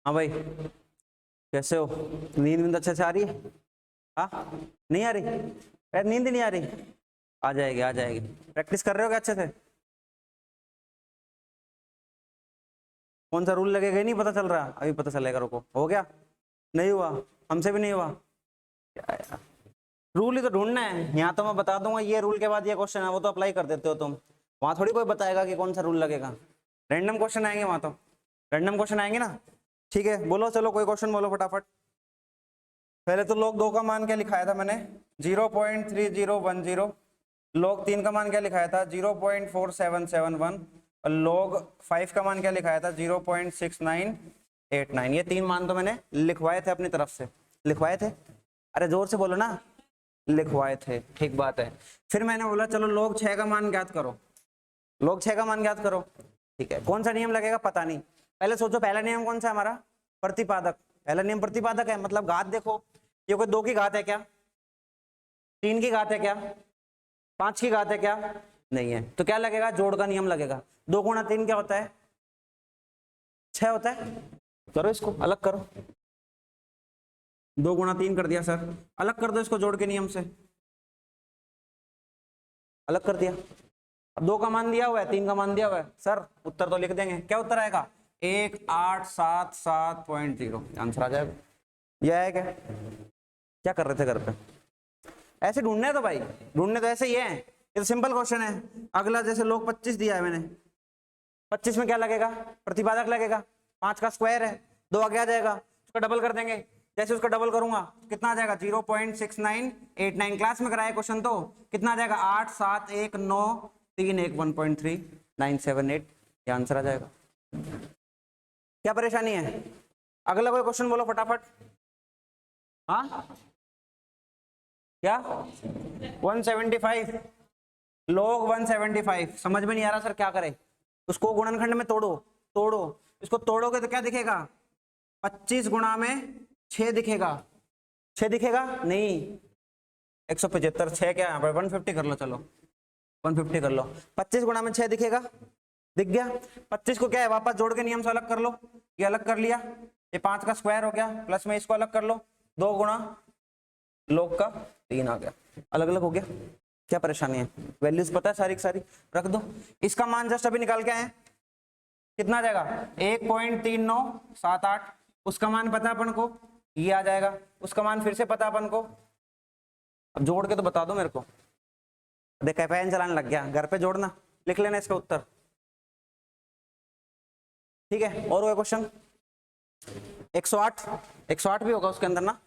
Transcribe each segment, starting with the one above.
हाँ भाई, कैसे हो? नींद अच्छे से आ रही है? हाँ, नहीं आ रही यार, नींद नहीं आ रही? आ जाएगी आ जाएगी। प्रैक्टिस कर रहे हो क्या अच्छे से? कौन सा रूल लगेगा ही नहीं पता चल रहा, अभी पता चलेगा, रुको। हो गया? नहीं हुआ? हमसे भी नहीं हुआ? क्या यार, रूल ही तो ढूंढना है। यहाँ तो मैं बता दूंगा ये रूल के बाद ये क्वेश्चन है, वो तो अप्लाई कर देते हो तुम। वहां थोड़ी कोई बताएगा कि कौन सा रूल लगेगा। रैंडम क्वेश्चन आएंगे वहां, तो रैंडम क्वेश्चन आएंगे ना। ठीक है, बोलो, चलो कोई क्वेश्चन बोलो फटाफट। पहले तो log 2 का मान क्या लिखाया था मैंने? 0.3010। log 3 का मान क्या लिखाया था? 0.4771। और log 5 का मान क्या लिखाया था? 0.6989। ये तीन मान तो मैंने लिखवाए थे अपनी तरफ से। लिखवाए थे? अरे जोर से बोलो ना। लिखवाए थे, ठीक बात है। फिर मैंने बोला चलो log 6 का मान ज्ञात करो। log 6 का मान ज्ञात करो। ठीक है, कौन सा नियम लगेगा पता नहीं। पहले सोचो, पहला नियम कौन सा है हमारा? प्रतिपादक। पहला नियम प्रतिपादक है, मतलब घात देखो। ये कोई 2 की घात है क्या? 3 की घात है क्या? 5 की घात है क्या? नहीं है। तो क्या लगेगा? जोड़ का नियम लगेगा। 2 गुणा 3 क्या होता है? 6 होता है। करो, इसको अलग करो। 2 गुणा 3 कर दिया सर, अलग कर दो इसको जोड़ के नियम से। अलग कर दिया। अब 2 का मान दिया हुआ है, 3 का मान दिया हुआ है सर, उत्तर तो लिख देंगे। क्या उत्तर आएगा? 1877.0 आंसर आ जाएगा। यह है क्या? क्या कर रहे थे घर पे? ऐसे ढूंढने है तो भाई, ढूंढने तो ऐसे ही है। ये तो सिंपल क्वेश्चन है। अगला जैसे लोग 25 दिया है मैंने, 25 में क्या लगेगा? प्रतिपादक लगेगा। 5 का स्क्वायर है, 2 आगे आ जाएगा, उसका डबल कर देंगे। जैसे उसका डबल करूंगा कितना आ जाएगा? 0.6989। क्लास में कराया क्वेश्चन तो कितना आ जाएगा? 87193 1.3978। ये आंसर आ जाएगा। क्या परेशानी है? अगला कोई क्वेश्चन बोलो फटाफट। हाँ, क्या? 175। log 175 समझ में नहीं आ रहा सर, क्या करें? उसको गुणनखंड में तोड़ो। तोड़ो, इसको तोड़ोगे तो क्या दिखेगा? 25 गुणा में 6 दिखेगा। 6 दिखेगा नहीं, 175। 6 क्या यहाँ पर? 150 कर लो, चलो 150 कर लो। 25 गुणा में 6 दिखेगा, दिख गया। 25 को क्या है, वापस जोड़ के नियम से अलग कर लो। ये अलग कर लिया, ये 5 का स्क्वायर हो गया, प्लस में इसको अलग कर लो। 2 गुणा log का 3 आ गया, अलग अलग हो गया। क्या परेशानी है? वैल्यूज पता है सारी की सारी, रख दो। इसका मान जस्ट अभी निकाल के आए, कितना आ जाएगा? 1.3978। उसका मान पता अपन को, ये आ जाएगा। उसका मान फिर से पता अपन को। अब जोड़ के तो बता दो मेरे को। देख पेन चलाने लग गया, घर पे जोड़ना, लिख लेना इसका उत्तर। ठीक है, और कोई क्वेश्चन? 108, 108 भी होगा उसके अंदर ना।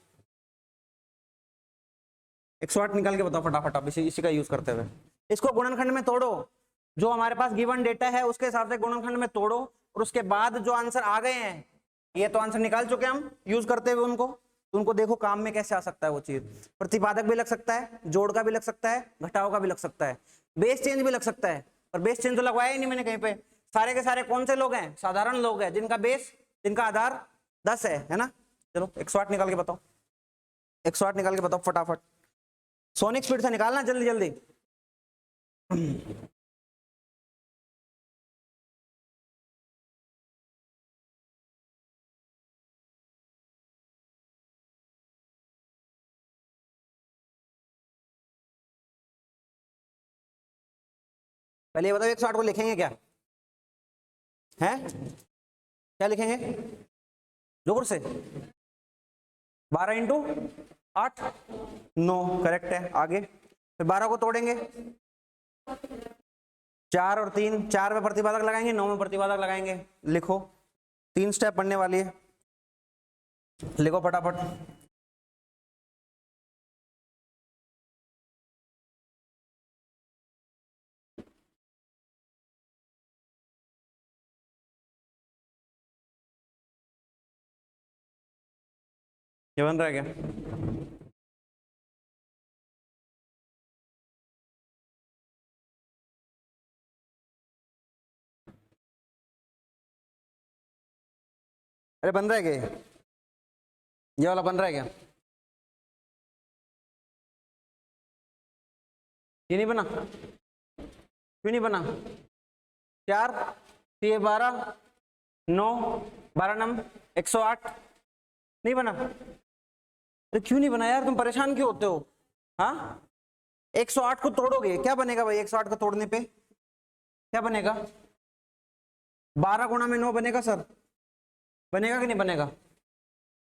108 निकाल के बताओ फटाफट आप, इसी का यूज करते हुए। इसको गुणनखंड में तोड़ो, जो हमारे पास गिवन डेटा है उसके हिसाब से गुणनखंड में तोड़ो, और उसके बाद जो आंसर आ गए हैं, ये तो आंसर निकाल चुके हम यूज करते हुए उनको, तो उनको देखो काम में कैसे आ सकता है वो चीज। प्रतिपादक भी लग सकता है, जोड़ का भी लग सकता है, घटाव का भी लग सकता है, बेस चेंज भी लग सकता है। पर बेस चेंज तो लगवाया ही नहीं मैंने कहीं पे। सारे के सारे कौन से लोग हैं? साधारण लोग हैं, जिनका बेस, जिनका आधार 10 है ना। चलो 108 निकाल के बताओ, 108 निकाल के बताओ फटाफट। सोनिक स्पीड से निकालना जल्दी जल्दी। पहले ये बताओ 108 को लिखेंगे क्या है? क्या लिखेंगे जोर से? 12 इंटू 8, 9 करेक्ट है। आगे फिर 12 को तोड़ेंगे, 4 और 3, 4 में प्रतिपादक लगाएंगे, 9 में प्रतिपादक लगाएंगे। लिखो, 3 स्टेप बनने वाली है, लिखो फटाफट। ये बन रहा है क्या? अरे बन रहा है क्या? ये वाला बन रहा है क्या? ये नहीं बना? क्यों नहीं बना? 4, 3, 12, 9, 12 नम 108, नहीं बना? अरे क्यों नहीं बना यार, तुम परेशान क्यों होते हो? हाँ 108 को तोड़ोगे क्या बनेगा भाई? 108 को तोड़ने पे क्या बनेगा? 12 गुणा में 9 बनेगा सर, बनेगा कि नहीं बनेगा?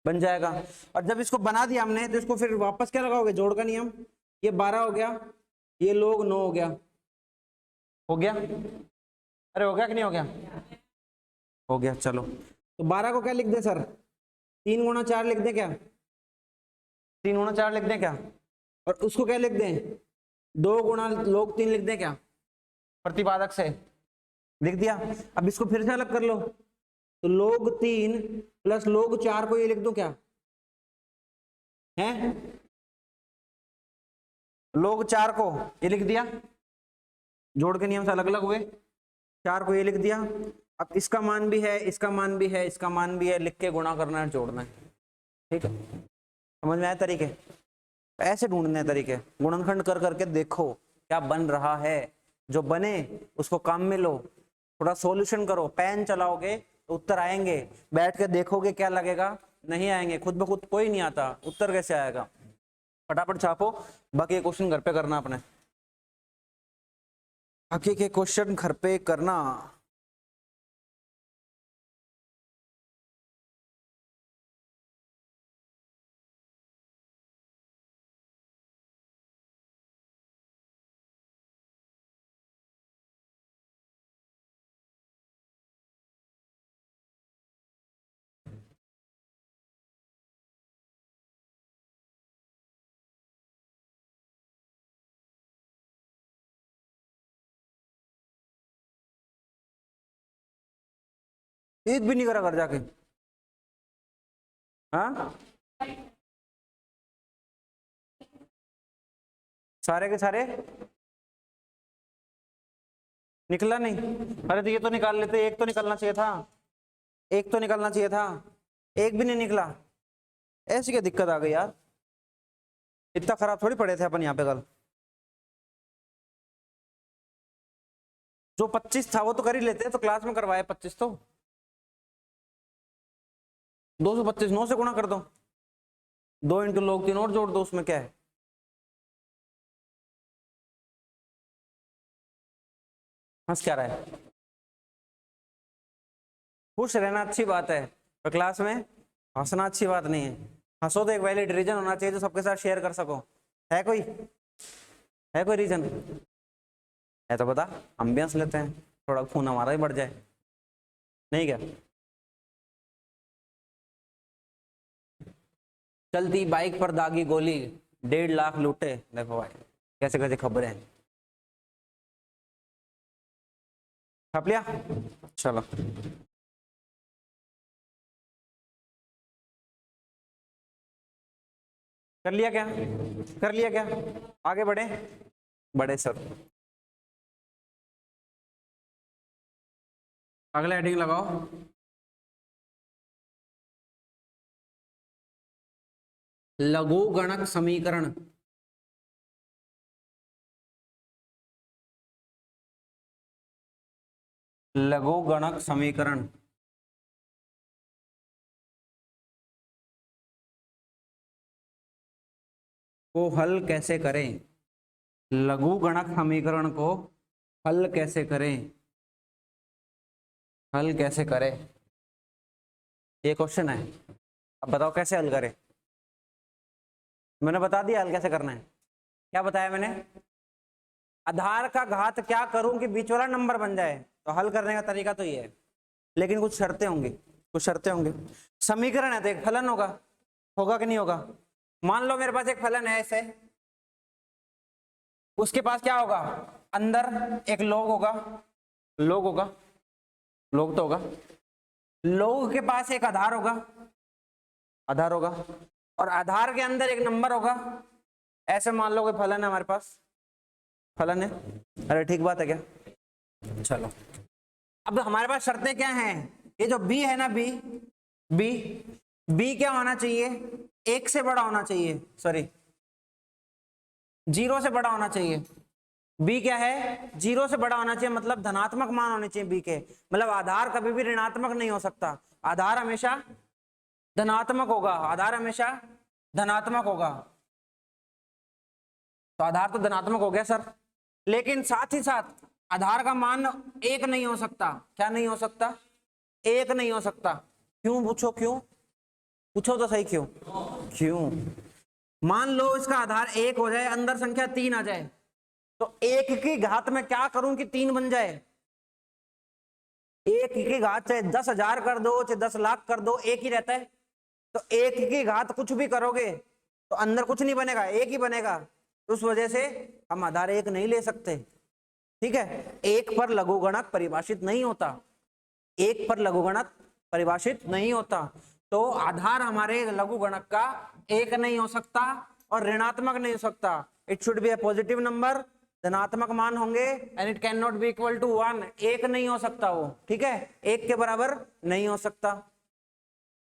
बन जाएगा। और जब इसको बना दिया हमने तो इसको फिर वापस क्या लगाओगे? जोड़ का नियम। ये 12 हो गया, ये लोग 9 हो गया, हो गया? अरे हो गया कि नहीं हो गया? हो गया। चलो तो 12 को क्या लिख दे सर? 3 गुणा 4 लिख दे क्या? 3 गुणा 4 लिख दे क्या? और उसको क्या लिख दें? 2 गुणा लोग 3 लिख दें क्या? प्रतिपादक से लिख दिया। अब इसको फिर से अलग कर लो, तो लोग 3 प्लस लोग 4 को ये लिख दो क्या है? लोग 4 को ये लिख दिया, जोड़ के नियम से अलग अलग हुए, 4 को ये लिख दिया। अब इसका मान भी है, इसका मान भी है, इसका मान भी है, लिख के गुणा करना है, जोड़ना है। ठीक है, समझ में आए तरीके? ऐसे ढूंढने हैं तरीके, गुणनखंड कर करके देखो क्या बन रहा है, जो बने उसको काम में लो, थोड़ा सॉल्यूशन करो, पेन चलाओगे तो उत्तर आएंगे, बैठ के देखोगे क्या लगेगा? नहीं आएंगे, खुद ब खुद कोई नहीं आता, उत्तर कैसे आएगा? फटाफट छापो, बाकी ये क्वेश्चन घर पे करना अपने, बाकी के क्वेश्चन घर पे करना। एक भी नहीं करा घर जाके? हाँ सारे के सारे निकला नहीं? अरे तो ये तो निकाल लेते, एक तो निकलना चाहिए था, एक तो निकलना चाहिए था, एक भी नहीं निकला। ऐसी क्या दिक्कत आ गई यार? इतना खराब थोड़ी पड़े थे अपन यहाँ पे कल। जो 25 था वो तो कर ही लेते, तो क्लास में करवाए 25 तो 225 9 से गुणा कर दो, 2 इंटू लोग 3 और जोड़ दो, उसमें क्या है? हंस क्या रहा है? खुश रहना अच्छी बात है, पर क्लास में हंसना अच्छी बात नहीं है। हंसो तो एक वैलिड रीजन होना चाहिए जो सबके साथ शेयर कर सको। है कोई? है कोई रीजन? है तो बता, हम भी हंस लेते हैं, थोड़ा खून हमारा ही बढ़ जाए, नहीं क्या? चलती बाइक पर दागी गोली, 1.5 लाख लूटे। देखो भाई कैसे कैसे खबरें हैं। छाप लिया? चलो कर लिया क्या? कर लिया क्या? आगे बढ़े? बढ़े सर। अगला हेडिंग लगाओ, लघु गणक समीकरण। लघु गणक समीकरण को हल कैसे करें? लघु गणक समीकरण को हल कैसे करें? हल कैसे करें, ये क्वेश्चन है। अब बताओ कैसे हल करें? मैंने बता दिया हल कैसे करना है। क्या बताया मैंने? आधार का घात क्या करूं कि बीच वाला नंबर बन जाए, तो हल करने का तरीका तो ये है, लेकिन कुछ शर्तें होंगी, कुछ शर्तें होंगी। समीकरण है तो एक फलन होगा, होगा कि नहीं होगा? मान लो मेरे पास एक फलन है ऐसे, उसके पास क्या होगा? अंदर एक लॉग होगा, लॉग होगा, लॉग तो होगा, लॉग के पास एक आधार होगा, आधार होगा, और आधार के अंदर एक नंबर होगा। ऐसे मान लो कोई फलन है हमारे पास, फलन है। अरे ठीक बात है क्या? चलो अब हमारे पास शर्तें क्या हैं? ये जो b है ना, b b b क्या होना चाहिए? 1 से बड़ा होना चाहिए, सॉरी 0 से बड़ा होना चाहिए। बी क्या है, 0 से बड़ा होना चाहिए, मतलब धनात्मक मान होने चाहिए बी के, मतलब आधार कभी भी ऋणात्मक नहीं हो सकता, आधार हमेशा धनात्मक होगा, आधार हमेशा धनात्मक होगा। तो आधार तो धनात्मक हो गया सर, लेकिन साथ ही साथ आधार का मान 1 नहीं हो सकता। क्या नहीं हो सकता? 1 नहीं हो सकता। क्यों? पूछो क्यों, पूछो तो सही क्यों? क्यों? मान लो इसका आधार 1 हो जाए, अंदर संख्या 3 आ जाए, तो 1 की घात में क्या करूं कि 3 बन जाए? 1 की घात चाहे 10,000 कर दो, चाहे 10 लाख कर दो, एक ही रहता है। तो 1 की घात कुछ भी करोगे तो अंदर कुछ नहीं बनेगा, 1 ही बनेगा। तो उस वजह से हम आधार 1 नहीं ले सकते। ठीक है, 1 पर लघुगणक परिभाषित नहीं होता, 1 पर लघुगणक परिभाषित नहीं होता। तो आधार हमारे लघुगणक का 1 नहीं हो सकता और ऋणात्मक नहीं हो सकता। It should be a positive number, धनात्मक मान होंगे, and it can not be equal to 1। 1 नहीं हो सकता वो, ठीक है, 1 के बराबर नहीं हो सकता।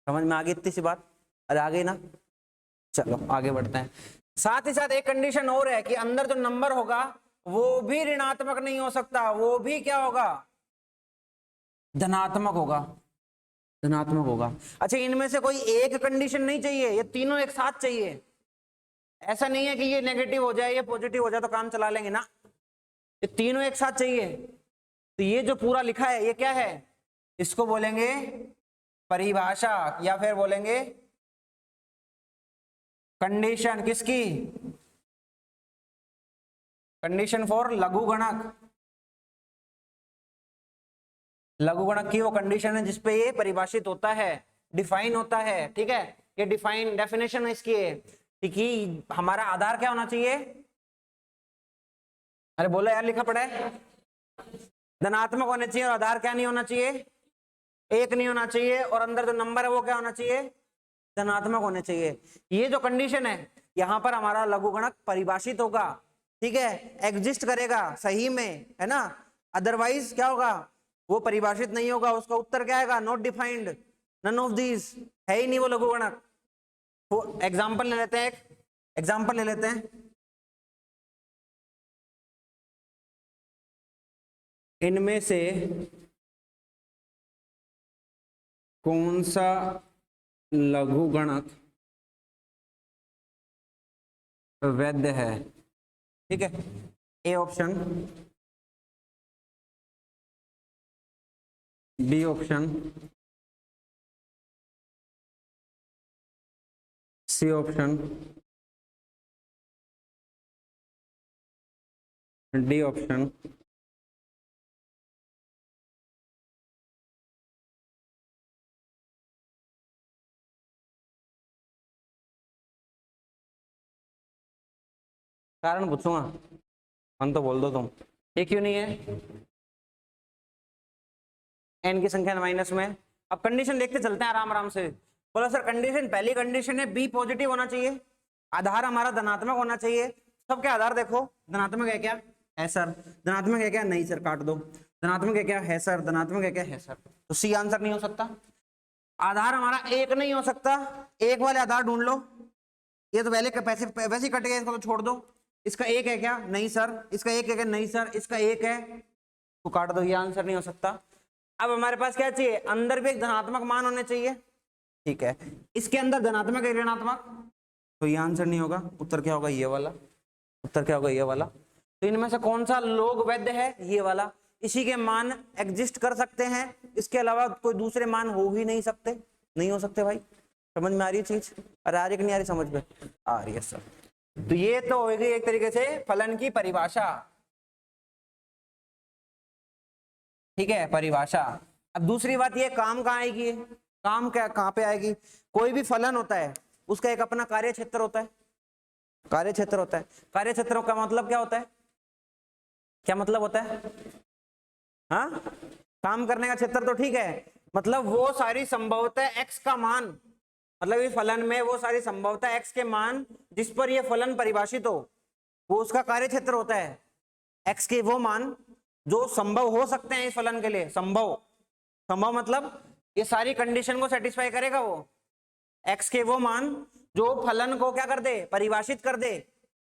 समझ में आ गई इतनी सी बात? अरे आ गई ना? चलो आगे बढ़ते हैं। साथ ही साथ एक कंडीशन और है कि अंदर जो नंबर होगा वो भी ऋणात्मक नहीं हो सकता, वो भी क्या होगा? धनात्मक होगा, धनात्मक होगा। अच्छा, इनमें से कोई एक कंडीशन नहीं चाहिए, ये तीनों एक साथ चाहिए। ऐसा नहीं है कि ये नेगेटिव हो जाए, ये पॉजिटिव हो जाए तो काम चला लेंगे ना, ये तीनों एक साथ चाहिए। तो ये जो पूरा लिखा है ये क्या है? इसको बोलेंगे परिभाषा, या फिर बोलेंगे कंडीशन। किसकी? कंडीशन फॉर लघुगणक। लघुगणक की वो कंडीशन है जिसपे ये परिभाषित होता है, डिफाइन होता है। ठीक है, ये डिफाइन डेफिनेशन है इसकी, ठीक है। हमारा आधार क्या होना चाहिए? अरे बोलो यार, लिखा पड़ा है, धनात्मक होने चाहिए। और आधार क्या नहीं होना चाहिए? 1 नहीं होना चाहिए। और अंदर जो नंबर है वो क्या होना चाहिए? धनात्मक होने चाहिए। ये जो कंडीशन है यहां पर हमारा लघुगणक परिभाषित होगा, ठीक है, एग्जिस्ट करेगा सही में, है ना। अदरवाइज क्या होगा? वो परिभाषित नहीं होगा, उसका उत्तर क्या आएगा? Not defined, none of these, है ही नहीं वो लघुगणक। एग्जाम्पल ले लेते हैं, एक एग्जाम्पल ले लेते हैं। इनमें से कौन सा लघुगणक वैध है? ठीक है, A option, B option, C option, D option. कारण पूछूंगा, मन तो बोल दो तुम। ये क्यों नहीं है? एन की संख्या माइनस में। अब कंडीशन देखते चलते हैं आराम आराम से। बोलो सर, कंडीशन, पहली कंडीशन है बी पॉजिटिव होना चाहिए, आधार हमारा धनात्मक होना चाहिए। सबके आधार देखो, धनात्मक है क्या? है सर। धनात्मक है क्या? नहीं सर, काट दो। धनात्मक है क्या? है सर। धनात्मक है क्या? है सर। तो सी आंसर नहीं हो सकता। आधार हमारा 1 नहीं हो सकता, 1 वाले आधार ढूंढ लो। ये तो पहले पैसे वैसे ही कट गए, इसको तो छोड़ दो। इसका 1 है क्या? नहीं सर। इसका 1 है क्या? नहीं सर। इसका 1 है, तो काट दो, ये आंसर नहीं हो सकता। अब हमारे पास क्या चाहिए? अंदर भी एक धनात्मक मान होने चाहिए, ठीक है। इसके अंदर धनात्मक है, ऋणात्मक, तो ये आंसर नहीं होगा। उत्तर क्या होगा? ये वाला। उत्तर क्या होगा? ये वाला। तो इनमें से कौन सा लोग वैध है? ये वाला। इसी के मान एग्जिस्ट कर सकते हैं, इसके अलावा कोई दूसरे मान हो ही नहीं सकते। नहीं हो सकते भाई। समझ में आ रही है चीज? अरे आ रही कि नहीं आ रही? समझ में आ रही है सर। तो ये तो हो गई एक तरीके से फलन की परिभाषा, ठीक है, परिभाषा। अब दूसरी बात, ये काम कहाँ आएगी? काम क्या कहाँ पे आएगी? कोई भी फलन होता है उसका एक अपना कार्य क्षेत्र होता है, कार्य क्षेत्र होता है। कार्य क्षेत्र का मतलब क्या होता है? क्या मतलब होता है? हाँ, काम करने का क्षेत्र तो ठीक है, मतलब वो सारी संभवतः एक्स का मान, मतलब इस फलन में वो सारी संभवतः एक्स के मान जिस पर ये फलन परिभाषित हो, वो उसका कार्य क्षेत्र होता है। एक्स के वो मान जो संभव हो सकते हैं इस फलन के लिए। संभव, संभव मतलब ये सारी कंडीशन को सेटिस्फाई करेगा वो। एक्स के वो मान जो फलन को क्या कर दे? परिभाषित कर दे।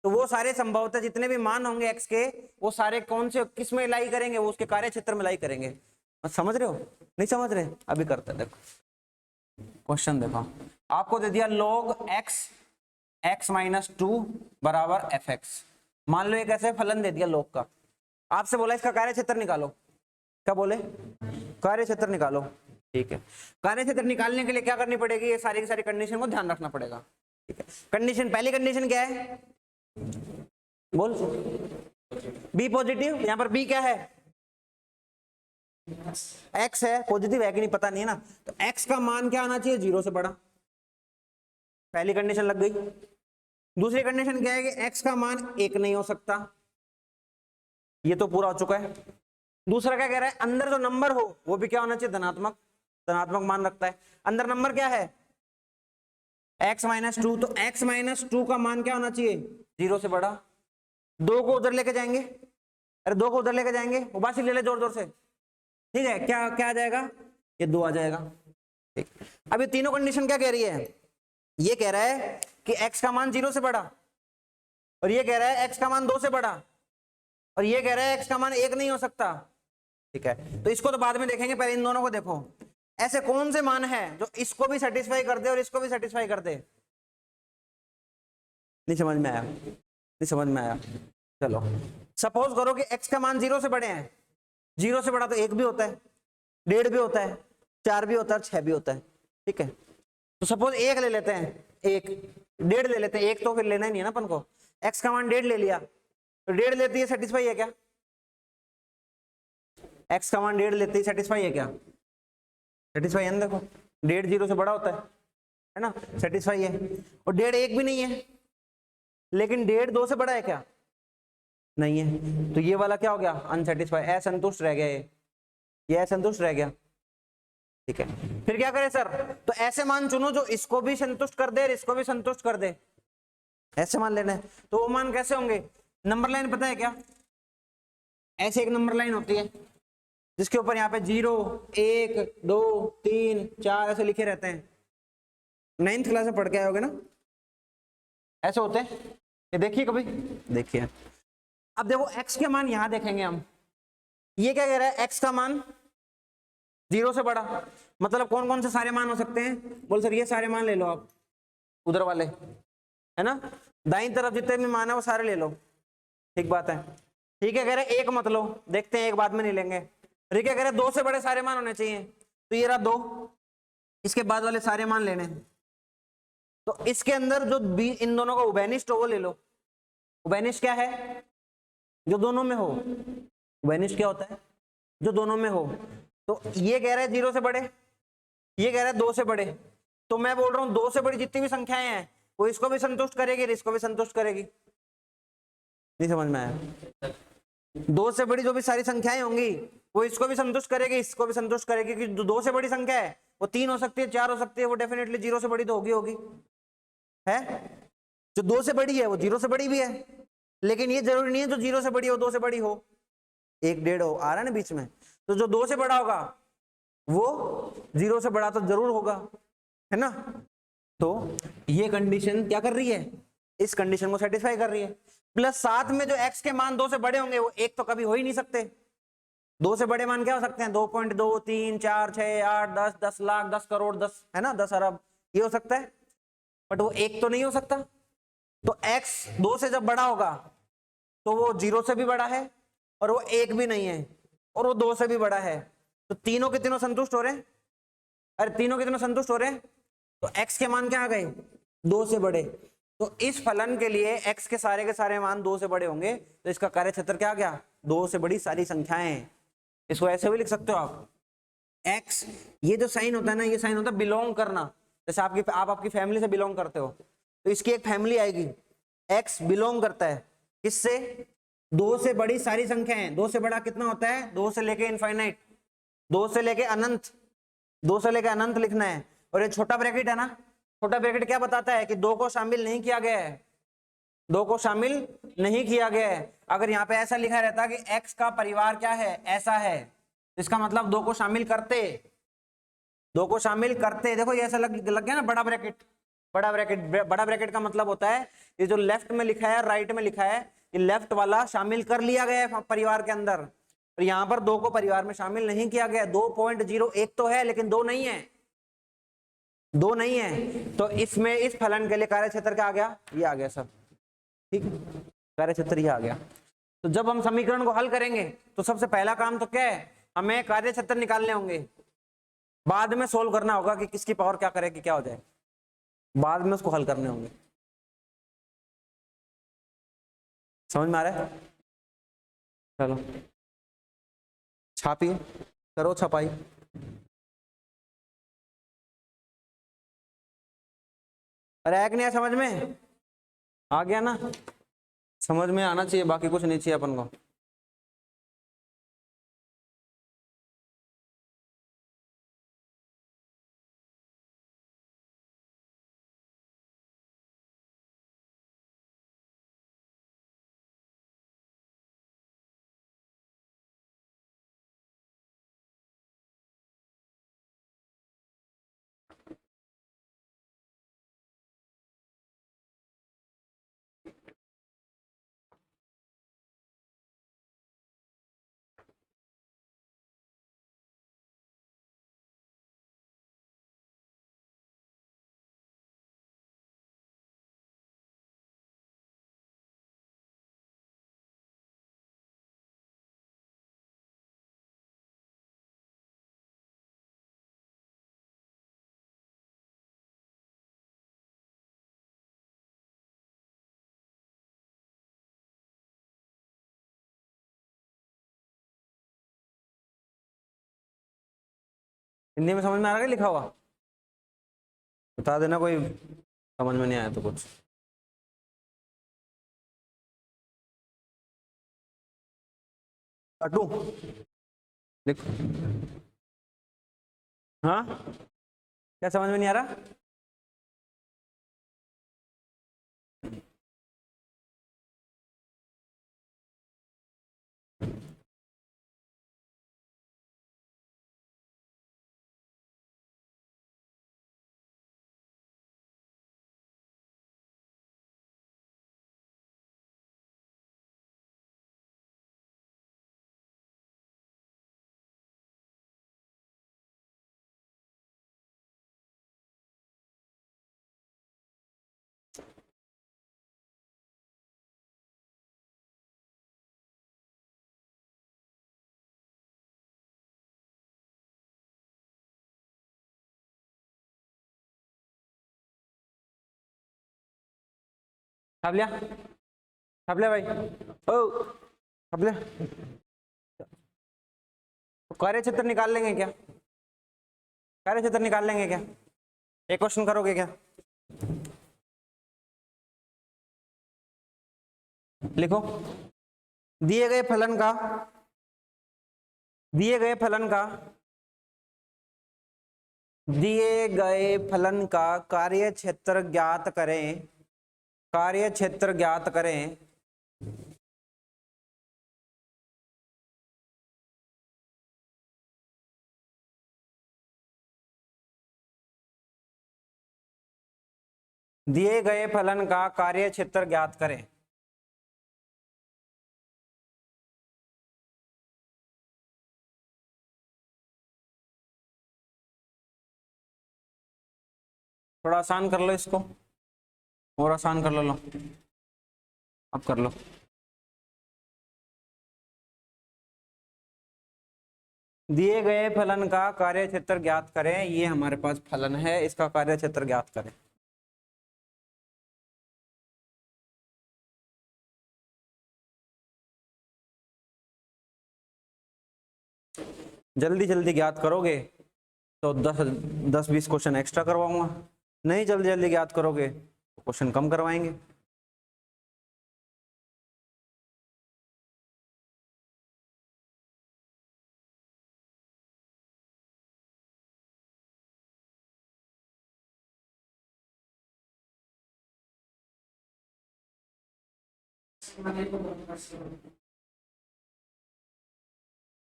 तो वो सारे संभवतः जितने भी मान होंगे x के, वो सारे कौन से किस में लाई करेंगे, वो उसके कार्य क्षेत्र में लाई करेंगे। समझ रहे हो, नहीं समझ रहे? अभी करते हैं, देखो क्वेश्चन देखो, आपको दे दिया log x माइनस 2 बराबर fx। मान लो एक ऐसे फलन दे दिया log का, आपसे बोला इसका कार्य क्षेत्र निकालो। क्या बोले? कार्य क्षेत्र निकालो। ठीक है, कार्य क्षेत्र निकालने के लिए क्या करनी पड़ेगी, ये सारी की सारी कंडीशन को ध्यान रखना पड़ेगा। ठीक है, कंडीशन, पहली कंडीशन क्या है, बोल, बी पॉजिटिव। यहां पर बी क्या है, x है, पॉजिटिव है कि नहीं पता नहीं है ना, तो x का मान क्या आना चाहिए, 0 से बड़ा। पहली कंडीशन लग गई। दूसरी कंडीशन क्या है कि x का मान 1 नहीं हो सकता, ये तो पूरा हो चुका है। दूसरा क्या कह रहा है, अंदर जो नंबर हो वो भी क्या होना चाहिए, धनात्मक। धनात्मक मान रखता है। अंदर नंबर क्या है, x माइनस 2, तो x माइनस 2 का मान क्या होना चाहिए, 0 से बड़ा। 2 को उधर लेके जाएंगे, अरे 2 को उधर लेके जाएंगे, उबासी ले ले जोर जोर से। ठीक है, क्या क्या आ जाएगा, ये 2 आ जाएगा। ठीक, अब ये तीनों कंडीशन क्या कह रही है, ये कह रहा है कि x का मान 0 से बड़ा, और ये कह रहा है x का मान 2 से बड़ा, और ये कह रहा है x का मान 1 नहीं हो सकता। ठीक है, तो इसको तो बाद में देखेंगे, पहले इन दोनों को देखो। ऐसे कौन से मान है जो इसको भी सेटिस्फाई कर दे और इसको भी सेटिस्फाई कर दे? नहीं समझ में आया, नहीं समझ में आया। चलो सपोज करो कि x का मान 0 से बड़े हैं, 0 से बड़ा तो 1 भी होता है, 1.5 भी होता है, 4 भी होता है, 6 भी होता है। ठीक है, तो सपोज 1 ले लेते हैं, 1, 1.5 ले लेते हैं, 1 तो फिर लेना ही नहीं है ना अपन को। x का मान 1.5 ले लिया, तो 1.5 लेते ही सेटिस्फाई है क्या, x का मान 1.5 लेते ही सेटिस्फाई है क्या, सेटिस्फाई है ना। देखो 1.5 0 से बड़ा होता है ना, सेटिस्फाई है। और 1.5 1 भी नहीं है, लेकिन 1.5 2 से बड़ा है क्या, नहीं है, तो ये वाला क्या हो गया, अनसेटिस्फाई, असंतुष्ट रह गया, ये असंतुष्ट रह गया। ठीक है, फिर क्या करें सर, तो ऐसे मान चुनो जो इसको भी संतुष्ट कर दे और इसको भी संतुष्ट कर दे, ऐसे मान लेना है। तो वो मान कैसे होंगे, नंबर लाइन पता है क्या, ऐसे एक नंबर लाइन होती है जिसके ऊपर यहाँ पे 0 1 2 3 4 ऐसे लिखे रहते हैं, 9th क्लास में पढ़ के आए होगे ना, ऐसे होते हैं, ये देखिए कभी, देखिए। अब देखो x के मान यहां देखेंगे हम, ये क्या कह रहा है, x का मान 0 से बड़ा, मतलब कौन कौन से सारे मान हो सकते हैं, बोल सर ये सारे मान ले लो आप, उधर वाले है ना, दाईं तरफ जितने भी मान है वो सारे ले लो। ठीक बात है, ठीक है, कह रहे एक मत लो, देखते हैं एक बाद में नहीं लेंगे। ठीक है, कह रहे 2 से बड़े सारे मान होने चाहिए, तो ये रहा 2, इसके बाद वाले सारे मान लेने, तो इसके अंदर जो बी इन दोनों का उभयनिष्ठ हो वो ले लो। उभयनिष्ठ क्या है, जो दोनों में हो, उभयनिष्ठ क्या होता है, जो दोनों में हो। तो ये कह रहा है 0 से बड़े, ये कह रहा है 2 से बड़े, तो मैं बोल रहा हूं 2 से बड़ी जितनी भी संख्याएं हैं वो इसको भी संतुष्ट करेगी, इसको भी संतुष्ट करेगी। नहीं समझ में आया, 2 से बड़ी जो भी सारी संख्याएं होंगी वो इसको भी संतुष्ट करेगी, इसको भी संतुष्ट करेगी, कि जो 2 से बड़ी संख्या है वो 3 हो सकती है, 4 हो सकती है, वो डेफिनेटली 0 से बड़ी तो होगी है। जो 2 से बड़ी है वो 0 से बड़ी भी है, लेकिन ये जरूरी नहीं है जो 0 से बड़ी हो 2 से बड़ी हो, 1 1.5 हो, आ रहा है ना बीच में। तो जो 2 से बड़ा होगा वो 0 से बड़ा तो जरूर होगा, है ना। तो ये कंडीशन क्या कर रही है, इस कंडीशन को सेटिस्फाई कर रही है। प्लस साथ में जो x के मान 2 से बड़े होंगे वो 1 तो कभी हो ही नहीं सकते। 2 से बड़े मान क्या हो सकते हैं, 2.2 3 4 6 8 10 10 लाख 10 करोड़ 10 है ना, 10 अरब, ये हो सकता है, बट वो 1 तो नहीं हो सकता। तो x 2 से जब बड़ा होगा तो वो 0 से भी बड़ा है, और वो 1 भी नहीं है, और वो 2 से भी बड़ा है, तो तीनों के तीनों संतुष्ट हो रहे हैं। अरे तीनों के तीनों संतुष्ट हो रहे हैं, तो x के मान क्या आ गए, 2 से बड़े। तो इस फलन के लिए x के सारे मान 2 से बड़े होंगे, तो इसका कार्यक्षेत्र क्या आ गया, 2 से बड़ी सारी संख्याएं। इसको ऐसे भी लिख सकते हो आप, x, ये जो साइन होता है ना, ये साइन होता है बिलोंग करना। जैसे आप आपकी फैमिली से बिलोंग करते हो, तो इसकी एक फैमिली आएगी, x बिलोंग करता है किससे, 2 से बड़ी सारी संख्याएं। 2 से बड़ा कितना होता है, 2 से लेके इनफाइनाइट, 2 से लेके अनंत, 2 से लेके अनंत लिखना है। और ये छोटा ब्रैकेट है ना, छोटा ब्रैकेट क्या बताता है कि 2 को शामिल नहीं किया गया है, 2 को शामिल नहीं किया गया है। अगर यहाँ पे ऐसा लिखा रहता कि x का परिवार क्या है, ऐसा है, तो इसका मतलब 2 को शामिल करते, 2 को शामिल करते, देखो ये ऐसा लग गया ना बड़ा ब्रैकेट, बड़ा ब्रैकेट का मतलब होता है ये जो लेफ्ट में लिखा है राइट में लिखा है, ये लेफ्ट वाला शामिल कर लिया गया है परिवार के अंदर, और यहाँ पर 2 को परिवार में शामिल नहीं किया गया। 2.01 तो है लेकिन 2 नहीं है, 2 नहीं है। तो इसमें इस फलन के लिए कार्य क्षेत्र क्या आ गया, ये आ गया सब, ठीक है, कार्य क्षेत्र ये आ गया। तो जब हम समीकरण को हल करेंगे तो सबसे पहला काम तो क्या है, हमें कार्य क्षेत्र निकालने होंगे, बाद में सोल्व करना होगा कि किसकी पावर क्या करेगी क्या हो जाए, बाद में उसको हल करने होंगे। समझ में आ रहा है? चलो छापिए, करो छपाई। अरे है कि नहीं समझ में आ गया ना? समझ में आना चाहिए, बाकी कुछ नहीं चाहिए अपन को। हिंदी में समझ में आ रहा है लिखा हुआ? बता देना कोई समझ में नहीं आया तो कुछ। अटू लिखो। हाँ क्या समझ में नहीं आ रहा? छाप लिया, छाप लिया भाई। ओ छाप लिया। तो कार्य क्षेत्र निकाल लेंगे क्या? कार्य क्षेत्र निकाल लेंगे क्या? एक क्वेश्चन करोगे क्या? लिखो। दिए गए फलन का, दिए गए फलन का, दिए गए फलन का कार्य क्षेत्र ज्ञात करें, कार्य क्षेत्र ज्ञात करें। दिए गए फलन का कार्य क्षेत्र ज्ञात करें। थोड़ा आसान कर लो इसको, और आसान कर लो। अब कर लो। दिए गए फलन का कार्य क्षेत्र ज्ञात करें, ये हमारे पास फलन है, इसका कार्य क्षेत्र ज्ञात करें। जल्दी जल्दी ज्ञात करोगे तो 10-20 क्वेश्चन एक्स्ट्रा करवाऊंगा, नहीं जल्दी जल्दी ज्ञात करोगे तो क्वेश्चन कम करवाएंगे।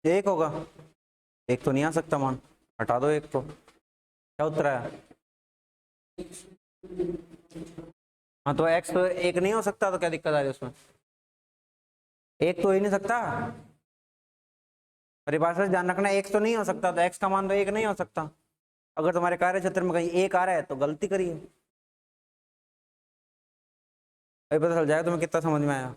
एक होगा, एक तो नहीं आ सकता मान, हटा दो एक तो। क्या उत्तर है? हाँ तो x तो एक नहीं हो सकता, तो क्या दिक्कत आ रही है उसमें? एक तो हो ही नहीं सकता, परिभाषा से ध्यान रखना, एक तो नहीं हो सकता, तो x का मान तो एक नहीं हो सकता। अगर तुम्हारे कार्य क्षेत्र में कहीं एक आ रहा है तो गलती करिए, अभी पता चल जाएगा तुम्हें कितना समझ में आया।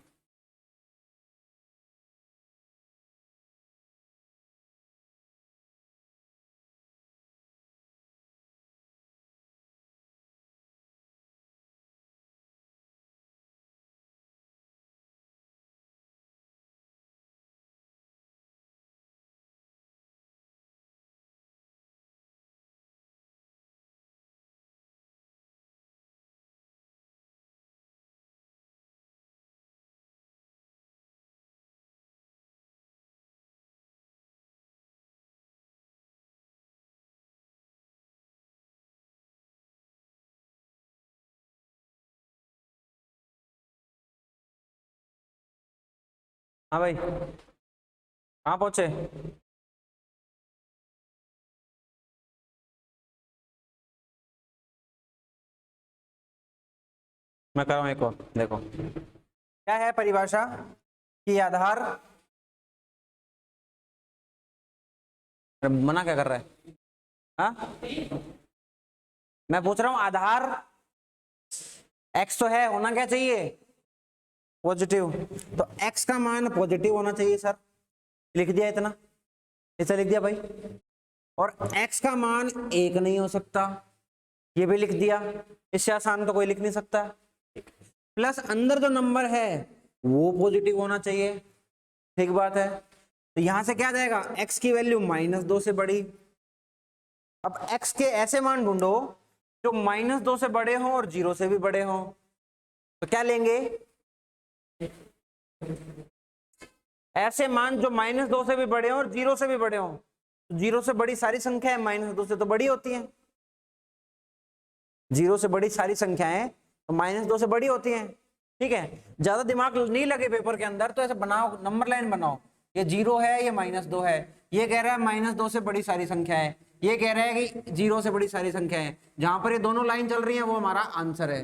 हाँ भाई, कहाँ पहुंचे? मैं कर रहा हूँ एक और, देखो क्या है परिभाषा कि आधार, मना क्या कर रहा है? हाँ, मैं पूछ रहा हूँ आधार x तो है, होना क्या चाहिए? पॉजिटिव। तो x का मान पॉजिटिव होना चाहिए सर, लिख दिया इतना, इसे लिख दिया भाई। और x का मान एक नहीं हो सकता, ये भी लिख दिया, इससे आसान तो कोई लिख नहीं सकता। प्लस अंदर जो नंबर है वो पॉजिटिव होना चाहिए, ठीक बात है। तो यहां से क्या जाएगा, x की वैल्यू -2 से बड़ी। अब x के ऐसे मान ढूंढो जो -2 से बड़े हो और 0 से भी बड़े हो, तो क्या लेंगे? ऐसे मान जो -2 से भी बड़े हो और 0 से भी बड़े हो। तो 0 से बड़ी सारी संख्या है -2 से तो बड़ी होती है, 0 से बड़ी सारी संख्याएं तो -2 से बड़ी होती हैं, ठीक है। ज्यादा दिमाग नहीं लगे पेपर के अंदर तो ऐसे बनाओ, नंबर लाइन बनाओ, ये 0 है, ये -2 है, ये कह रहा है -2 से बड़ी सारी संख्या है, ये कह रहा है कि 0 से बड़ी सारी संख्या है। जहां पर ये दोनों लाइन चल रही है वो हमारा आंसर है,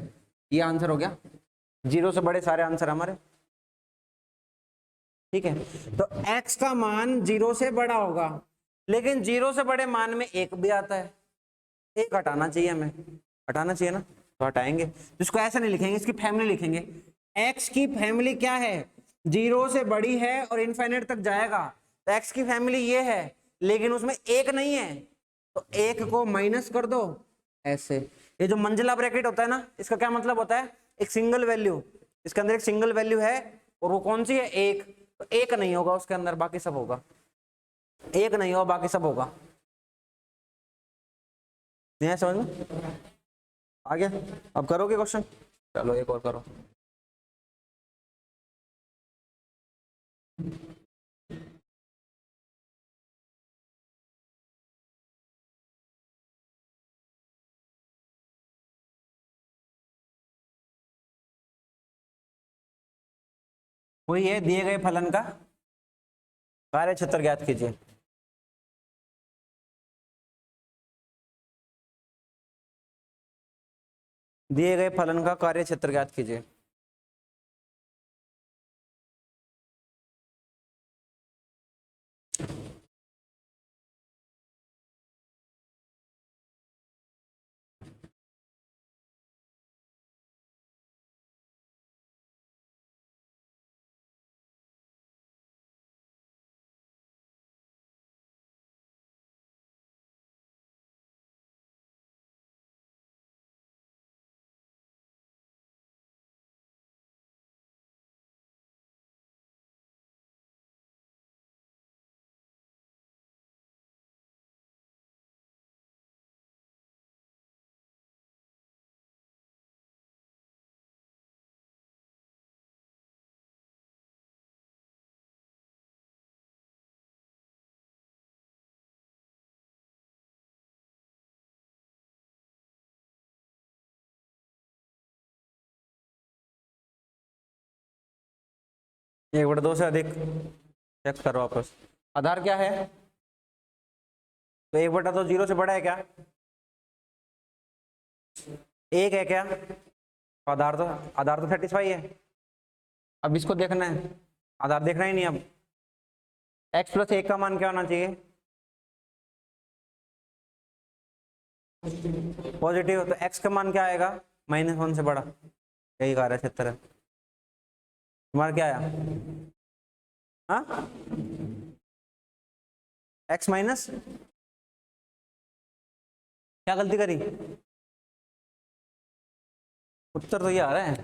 ये आंसर हो गया, 0 से बड़े सारे आंसर हमारे, ठीक है। तो x का मान 0 से बड़ा होगा, लेकिन 0 से बड़े मान में एक भी आता है, एक हटाना चाहिए हमें, हटाना चाहिए ना, तो हटाएंगे। तो इसको ऐसा नहीं लिखेंगे, इसकी फैमिली लिखेंगे। x की फैमिली क्या है, 0 से बड़ी है और इनफाइनाइट तक जाएगा, तो x की फैमिली ये है, लेकिन उसमें एक नहीं है, तो एक को माइनस कर दो ऐसे। ये जो मंजिला ब्रैकेट होता है ना, इसका क्या मतलब होता है, एक सिंगल वैल्यू, इसके अंदर एक सिंगल वैल्यू है और वो कौन सी है, एक। तो एक नहीं होगा उसके अंदर, बाकी सब होगा, एक नहीं होगा बाकी सब होगा, नहीं है समझ में? आ गया? अब करोगे क्वेश्चन? चलो एक और करो। वही है, दिए गए फलन का कार्य क्षेत्र ज्ञात कीजिए। दिए गए फलन का कार्य क्षेत्र ज्ञात कीजिए। एक बटा दो से अधिक, चेक करो वापस। आधार क्या है, तो एक बटा दो 0 से बड़ा है क्या? एक है क्या, आधार तो सेटिस्फाई है। अब इसको देखना है, आधार देखना ही नहीं। अब x प्लस 1 का मान क्या होना चाहिए, पॉजिटिव। तो x का मान क्या आएगा, -1 से बड़ा। यही कार्य क्षेत्र है तुम्हारा, क्या आया, हाँ x माइनस, क्या गलती करी, उत्तर तो ये आ रहा है।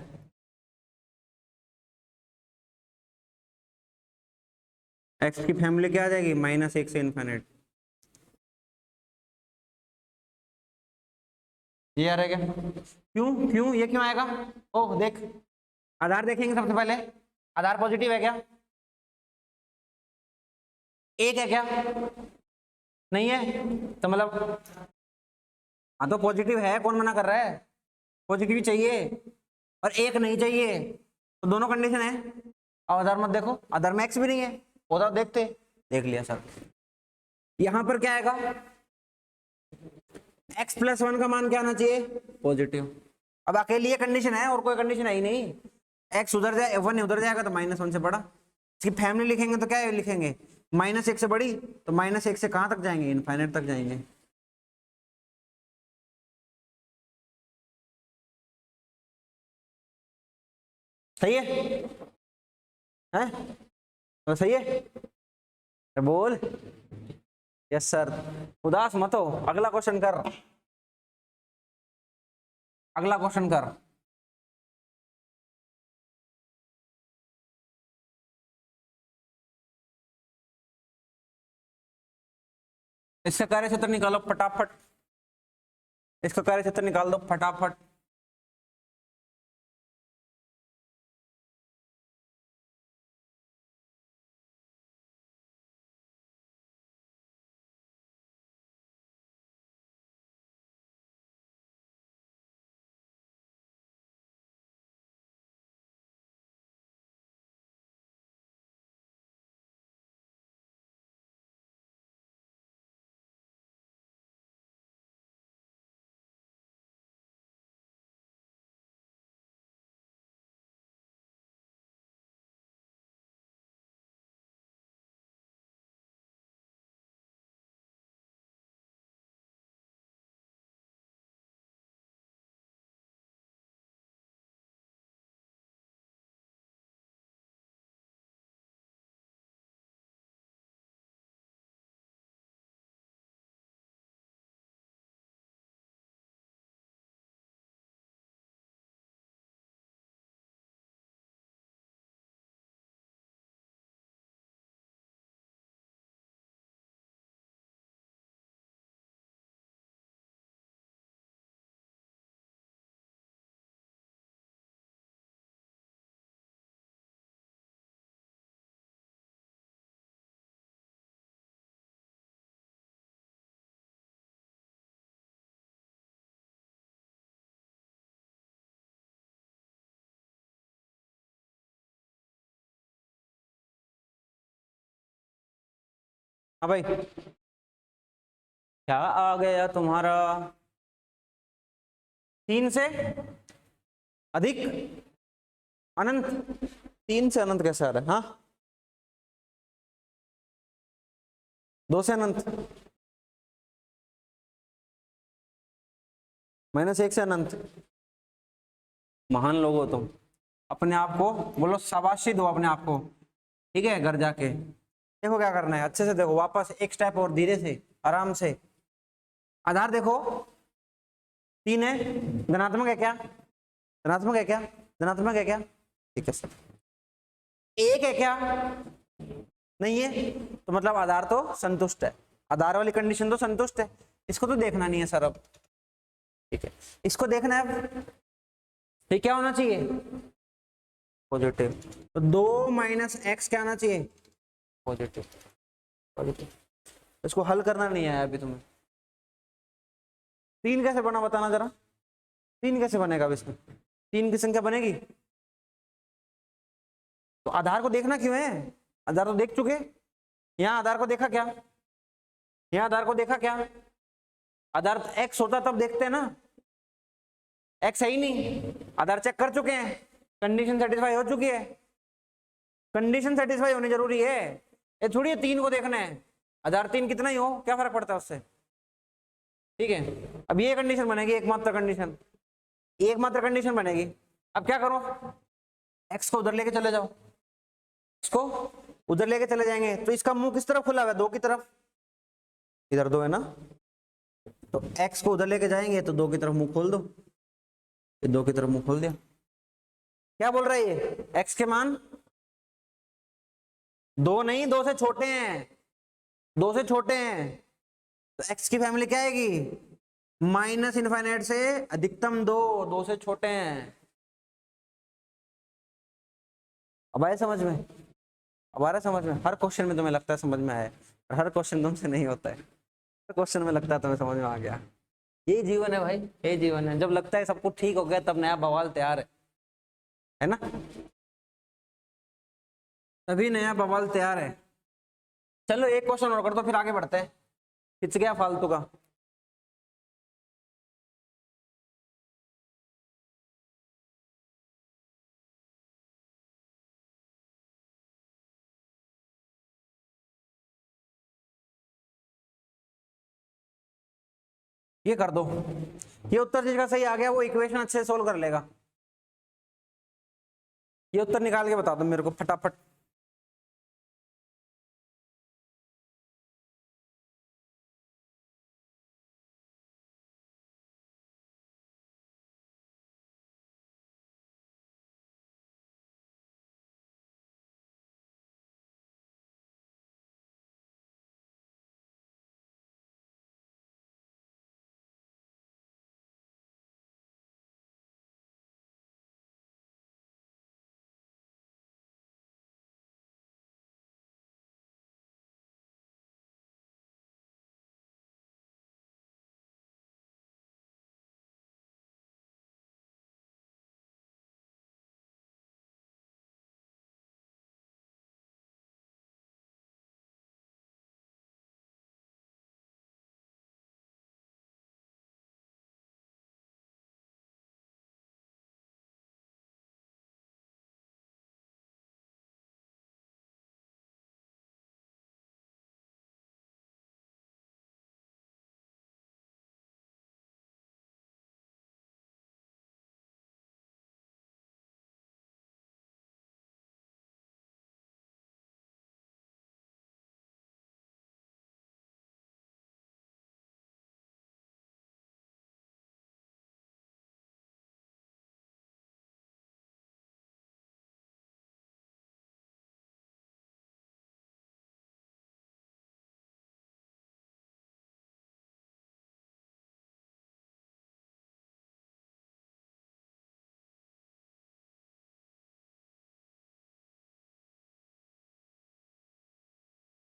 x की फैमिली क्या आ जाएगी, -1 से इनफिनिट। ये आ रहेगा, क्यों क्यों ये क्यों आएगा, ओह देख, आधार देखेंगे सबसे पहले। आधार पॉजिटिव है क्या, एक है क्या, नहीं है, तो मतलब हाँ तो पॉजिटिव है, कौन मना कर रहा है, पॉजिटिव चाहिए और एक नहीं चाहिए, तो दोनों कंडीशन है। अब आधार मत देखो, आधार में एक्स भी नहीं है, होता देखते, देख लिया सर। यहां पर क्या आएगा, x प्लस 1 का मान क्या आना चाहिए, पॉजिटिव। अब अकेली ये कंडीशन है और कोई कंडीशन है ही नहीं, x उधर जाए 1 उधर जाएगा तो -1 से बड़ा। इसकी फैमिली लिखेंगे तो क्या लिखेंगे, -1 से बड़ी, तो -1 से कहां तक जाएंगे, इनफाइनाइट तक जाएंगे। सही है, हैं तो सही है, तो बोल यस सर। उदास मत हो, अगला क्वेश्चन कर, अगला क्वेश्चन कर। इसका कार्य क्षेत्र निकालो फटाफट, इसका कार्य क्षेत्र निकाल दो फटाफट। हाँ भाई, क्या आ गया तुम्हारा, 3 से अधिक अनंत, 3 से अनंत कैसे आ रहा है, हाँ 2 से अनंत, -1 से अनंत। महान लोग हो तुम, अपने आप को बोलो शाबाशी दो अपने आप को, ठीक है। घर जाके देखो क्या करना है, अच्छे से देखो, वापस एक स्टेप और धीरे से आराम से। आधार देखो 3 है, धनात्मक है क्या, धनात्मक है क्या, धनात्मक है क्या, ठीक है सर। एक है क्या, नहीं है, तो मतलब आधार तो संतुष्ट है, आधार वाली कंडीशन तो संतुष्ट है। इसको तो देखना नहीं है सर अब, ठीक है, इसको देखना है अब। ये क्या होना चाहिए, पॉजिटिव। तो 2 माइनस एक्स क्या आना चाहिए, पॉजिटिव, पॉजिटिव। इसको हल करना नहीं आया अभी तुम्हें। 3 कैसे बना बताना जरा, 3 कैसे बनेगा अब इसमें, 3 की संख्या बनेगी। तो आधार को देखना क्यों है, आधार तो देख चुके, यहाँ आधार को देखा क्या, यहाँ आधार को देखा क्या, आधार एक्स होता तब देखते हैं ना, एक्स है ही नहीं, आधार चेक कर चुके हैं, कंडीशन सेटिस्फाई हो चुकी है। कंडीशन सेटिस्फाई होनी जरूरी है, ये थोड़ी है 3 को देखना है, आधार 3 कितना ही हो क्या फर्क पड़ता है उससे। ठीक है, अब ये कंडीशन बनेगी, एकमात्र कंडीशन, एकमात्र कंडीशन बनेगी। अब क्या करो, एक्स को उधर लेके चले जाओ, एक्स को उधर लेके चले जाएंगे तो इसका मुंह किस तरफ खुला हुआ है, 2 की तरफ, इधर 2 है ना, तो एक्स को उधर लेके जाएंगे तो 2 की तरफ मुंह खोल दो, 2 की तरफ मुंह खोल दिया। क्या बोल रहा है ये, एक्स के मान 2 नहीं, 2 से छोटे हैं, 2 से छोटे हैं, तो एक्स की फैमिली क्या आएगी, माइनस इनफाइनाइट से अधिकतम 2, 2 से छोटे हैं। अब आए समझ में, अब आ रहा समझ में, हर क्वेश्चन में तुम्हें लगता है समझ में आया, और हर क्वेश्चन तुमसे नहीं होता है, हर क्वेश्चन में लगता है तुम्हें समझ में आ गया। यही जीवन है भाई, यही जीवन है, जब लगता है सब कुछ ठीक हो गया तब नया बवाल तैयार है ना, तभी नया बवाल तैयार है। चलो एक क्वेश्चन और कर दो फिर आगे बढ़ते हैं, खिंच गया फालतू का। ये कर दो, ये उत्तर जिसका सही आ गया वो इक्वेशन अच्छे से सोल्व कर लेगा। ये उत्तर निकाल के बता दो मेरे को फटाफट।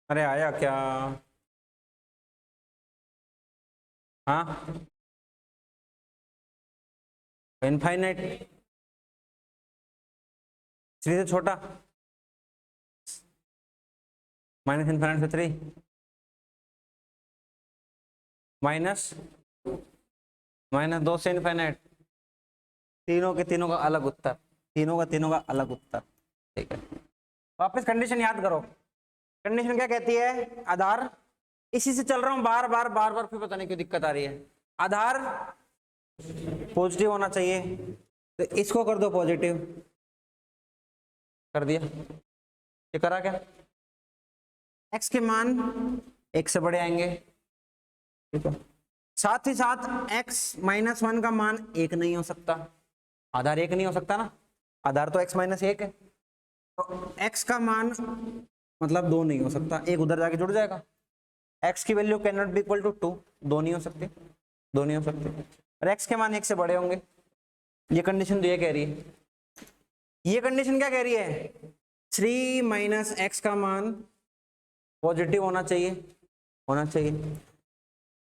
अरे आया क्या, हाँ इनफाइनाइट 3 से छोटा, माइनस इनफाइनाइट से 3, माइनस माइनस 2 से इनफाइनाइट, तीनों के तीनों का अलग उत्तर, तीनों का तीनों का अलग उत्तर। ठीक है, वापस कंडीशन याद करो, कंडीशन क्या कहती है, आधार, इसी से चल रहा हूं बार बार बार बार, फिर पता नहीं क्यों दिक्कत आ रही है, आधार पॉजिटिव होना चाहिए, तो इसको कर दो पॉजिटिव, कर दिया, ये करा क्या, एक्स के मान 1 से बड़े आएंगे, ठीक है, साथ ही साथ x -1 का मान 1 नहीं हो सकता, आधार 1 नहीं हो सकता ना, आधार तो x - 1 है, तो x का मान मतलब 2 नहीं हो सकता, 1 उधर जाके जुड़ जाएगा, x की value can not be equal to 2, 2 नहीं हो सकती, 2 नहीं हो सकती, और x के मान 1 से बड़े होंगे, ये कंडीशन तो ये कह रही है, ये कंडीशन क्या कह रही है, 3 - x का मान पॉजिटिव होना चाहिए, होना चाहिए,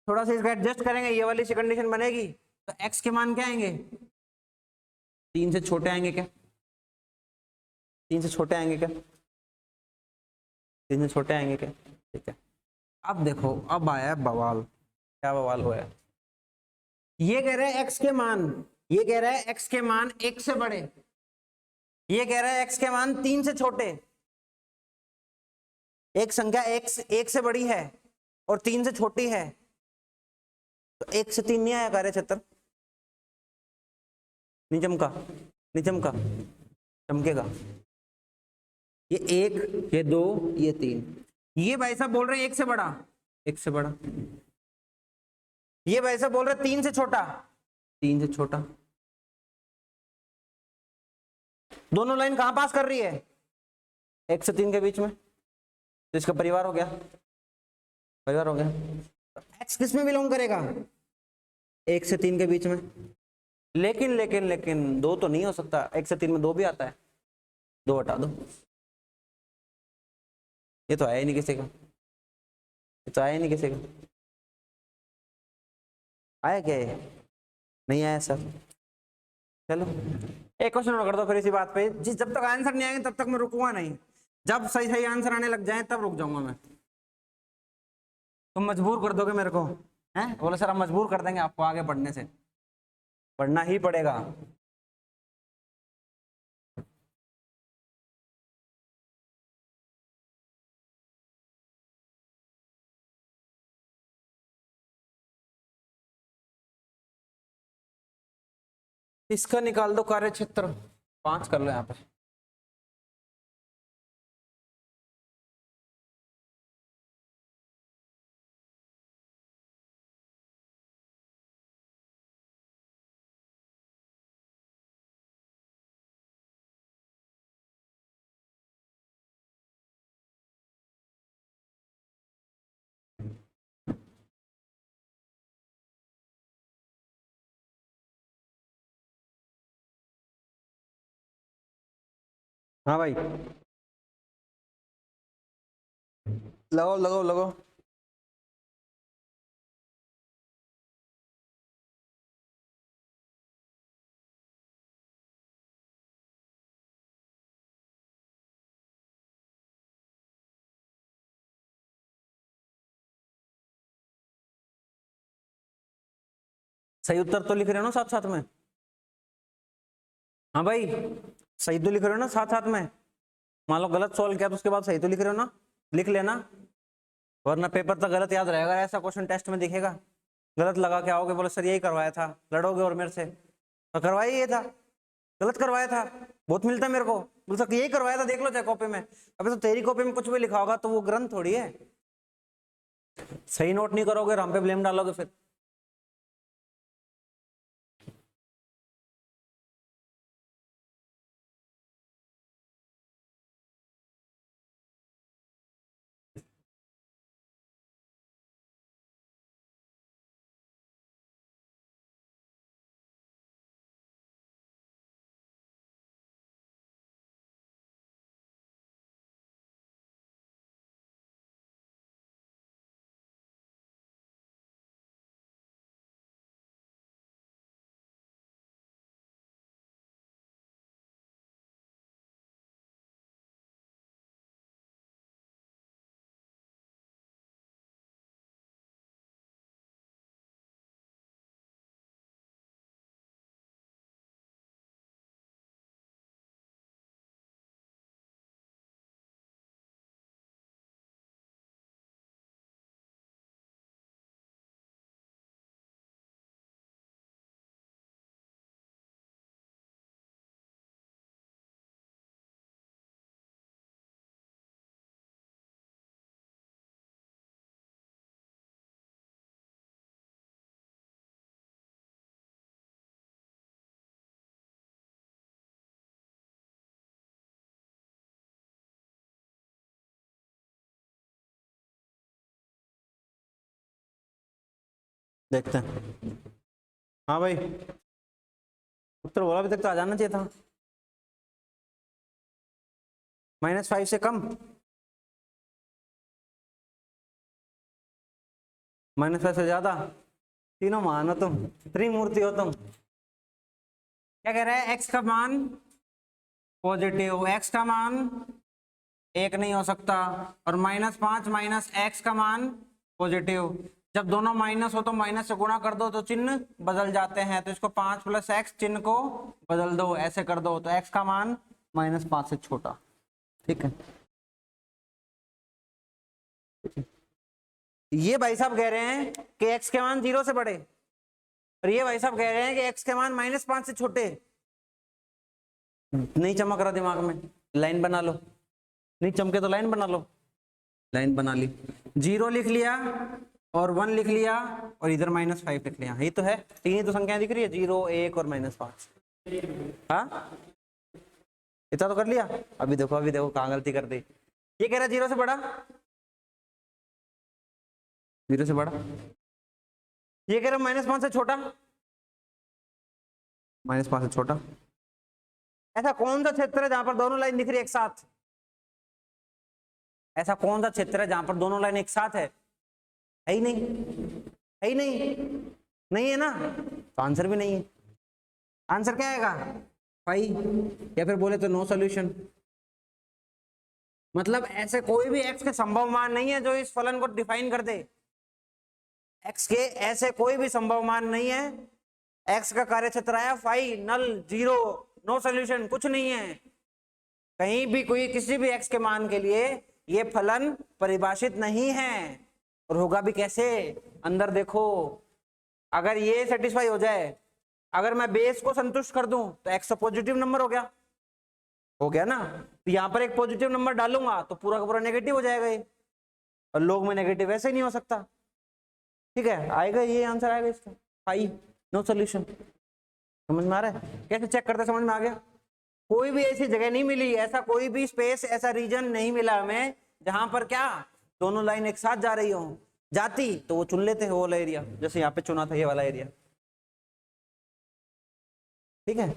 थोड़ा सा इसका एडजस्ट करेंगे, ये वाली सी कंडीशन बनेगी तो x के मान क्या आएंगे, 3 से छोटे आएंगे क्या, 3 से छोटे आएंगे क्या, 3 से छोटे आएंगे क्या, ठीक है। अब देखो, अब आया बवाल, क्या बवाल हुआ है, ये कह रहे हैं x के मान, ये कह रहा है x के मान 1 से बड़े, ये कह रहा है x के मान 3 से छोटे। एक संख्या x 1 से बड़ी है और 3 से छोटी है, तो 1 से 3 नहीं आया कार्य क्षेत्र, नहीं चमका, नहीं चमका, चमकेगा। ये 1, ये 2, ये 3, ये भाई साहब बोल रहे हैं 1 से बड़ा, 1 से बड़ा। ये भाई साहब बोल रहे हैं 3 से छोटा, 3 से छोटा। दोनों लाइन कहां पास कर रही है? 1 से 3 के बीच में, तो इसका परिवार हो गया, परिवार हो गया। तो x किस में बिलोंग करेगा? 1 से 3 के बीच में। लेकिन लेकिन लेकिन 2 तो नहीं हो सकता, 1 से 3 में 2 भी आता है, 2 हटा दो, ये तो आया ही नहीं किसी का, ये तो आया ही नहीं किसी का। आया क्या ये? नहीं आया सर। चलो एक क्वेश्चन और कर दो फिर इसी बात पे। जब तक आंसर नहीं आएंगे तब तक मैं रुकूंगा नहीं, जब सही सही आंसर आने लग जाए तब रुक जाऊंगा मैं। तुम मजबूर कर दोगे मेरे को, हैं? बोले सर हम मजबूर कर देंगे आपको आगे बढ़ने से, पढ़ना ही पड़ेगा। इसका निकाल दो कार्य क्षेत्र, 5 कर लो यहाँ पे। हाँ भाई लगाओ लगाओ लगाओ। सही उत्तर तो लिख रहे हो ना साथ साथ में? हाँ भाई सही तो लिख रहे हो ना साथ साथ में? मान लो गलत सॉल्व किया तो उसके बाद सही तो लिख रहे हो ना, लिख लेना, वरना पेपर तक गलत याद रहेगा। ऐसा क्वेश्चन टेस्ट में दिखेगा, गलत लगा के आओगे, बोले सर यही करवाया था, लड़ोगे और मेरे से, तो करवाया ये था, गलत करवाया था, बहुत मिलता है मेरे को, बोल सर यही करवाया था, देख लो चाहे कॉपी में। अबे तो तेरी कॉपी में कुछ भी लिखा होगा तो वो ग्रंथ थोड़ी है। सही नोट नहीं करोगे और हम पे ब्लेम डालोगे फिर। देखते हैं। हाँ भाई उत्तर बोला, अभी तक तो आ जाना चाहिए था। -5 से कम, -5 से ज्यादा, तीनों मान हो तुम, त्रिमूर्ति हो तुम। क्या कह रहा है? x का मान पॉजिटिव, x का मान 1 नहीं हो सकता, और -5 माइनस x का मान पॉजिटिव, जब दोनों माइनस हो तो माइनस से गुणा कर दो तो चिन्ह बदल जाते हैं, तो इसको 5 + x चिन्ह को बदल दो, ऐसे कर दो तो x का मान -5 से छोटा। ठीक है, ये भाई साहब कह रहे हैं कि x के मान 0 से बड़े, और ये भाई साहब कह रहे हैं कि x के मान -5 से छोटे। नहीं चमक रहा दिमाग में, लाइन बना लो। नहीं चमके तो लाइन बना लो। लाइन बना ली, 0 लिख लिया और 1 लिख लिया और इधर -5 लिख लिया। ये तो है, तीन ही तो संख्याएं दिख रही है, 0, 1 और -5। हाँ इतना तो कर लिया। अभी देखो कहाँ गलती कर दी। ये कह रहा है 0 से बड़ा, 0 से बड़ा। ये कह रहा है -5 से छोटा, -5 से छोटा। ऐसा कौन सा क्षेत्र है जहां पर दोनों लाइन दिख रही है एक साथ? ऐसा कौन सा क्षेत्र है जहां पर दोनों लाइन एक साथ है ही नहीं, है ही नहीं, नहीं है ना, तो आंसर भी नहीं है। आंसर क्या आएगा? पाई, या फिर बोले तो नो सॉल्यूशन। मतलब ऐसे कोई भी x के संभव मान नहीं है जो इस फलन को डिफाइन कर दे। x के ऐसे कोई भी संभव मान नहीं है। x का कार्यक्षेत्र आया फाई, नल, 0, नो सॉल्यूशन, कुछ नहीं है कहीं भी। कोई किसी भी x के मान के लिए ये फलन परिभाषित नहीं है, और होगा भी कैसे? अंदर देखो, अगर ये सेटिस्फाई हो जाए, अगर मैं बेस को संतुष्ट कर दूं तो x तो पॉजिटिव नंबर हो गया ना। तो यहाँ पर एक पॉजिटिव नंबर डालूंगा तो पूरा का पूरा नेगेटिव हो जाएगा ये, और लोग में नेगेटिव ऐसे ही नहीं हो सकता। ठीक है, आएगा ये आंसर आएगा इसका, फाई, नो सॉल्यूशन। समझ में आ रहा है? कैसे चेक करते, समझ में आ गया? कोई भी ऐसी जगह नहीं मिली, ऐसा कोई भी स्पेस, ऐसा रीजन नहीं मिला हमें जहां पर क्या दोनों लाइन एक साथ जा रही हो। जाती तो वो चुन लेते हैं वो वाला एरिया, जैसे यहाँ पे चुना था ये वाला एरिया। ठीक है,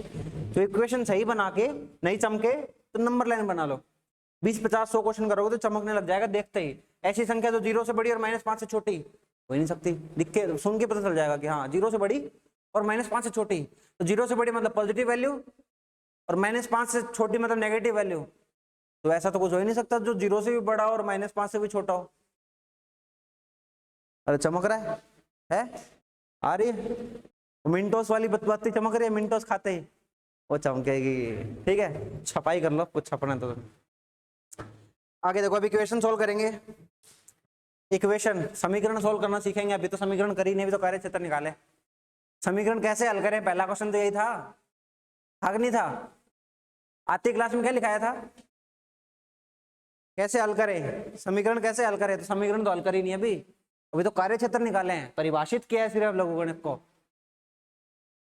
तो इक्वेशन सही बना के नहीं चमके तो नंबर लाइन बना लो। 20, 50, 100 क्वेश्चन करोगे तो चमकने लग जाएगा देखते ही। ऐसी संख्या जो 0 से बड़ी और -5 से छोटी हो ही नहीं सकती। दिख के सुन के पता चल जाएगा कि हाँ 0 से बड़ी और -5 से छोटी। तो 0 से बड़ी मतलब पॉजिटिव वैल्यू और -5 से छोटी मतलब नेगेटिव वैल्यू। तो ऐसा तो कुछ हो ही नहीं सकता जो 0 से भी बड़ा और -5 से भी छोटा हो। अरे चमक रहा है? आ रही है मिंटोस वाली बत्ती चमक रही है, मिंटोस खाते ही वो चमकेगी। ठीक है, छपाई कर लो, कुछ छपना तो। आगे देखो, अभी इक्वेशन सोल्व करेंगे। इक्वेशन समीकरण सोल्व करना सीखेंगे। अभी तो समीकरण करी नहीं, भी तो कार्यक्षेत्र निकाले। समीकरण कैसे हल करें, पहला क्वेश्चन तो यही था, हक नहीं था? आती क्लास में क्या लिखाया था? कैसे हल करें समीकरण, कैसे हल करें? तो समीकरण तो हल करी नहीं अभी तो कार्यक्षेत्र निकाले हैं, परिभाषित किया है सिर्फ लघुगणित को।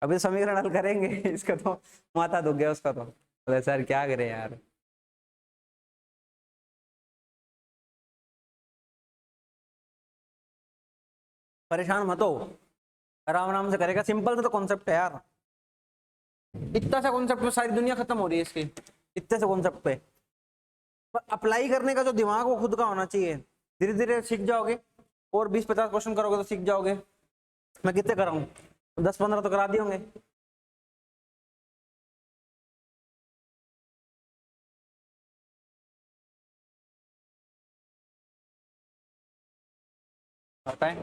अभी तो समीकरण हल करेंगे। इसका तो माथा दुख गया उसका तो, बोले सर क्या करें यार। परेशान मत हो, आराम आराम से करेगा। सिंपल सा तो कॉन्सेप्ट है यार, इतना सा कॉन्सेप्ट में सारी दुनिया खत्म हो रही है इसकी, इतने से कॉन्सेप्ट पे। पर अप्लाई करने का जो दिमाग वो खुद का होना चाहिए। धीरे धीरे सीख जाओगे, और 20-50 क्वेश्चन करोगे तो सीख जाओगे। मैं कितने कराऊं? 10-15 तो करा दिए होंगे। बताएं।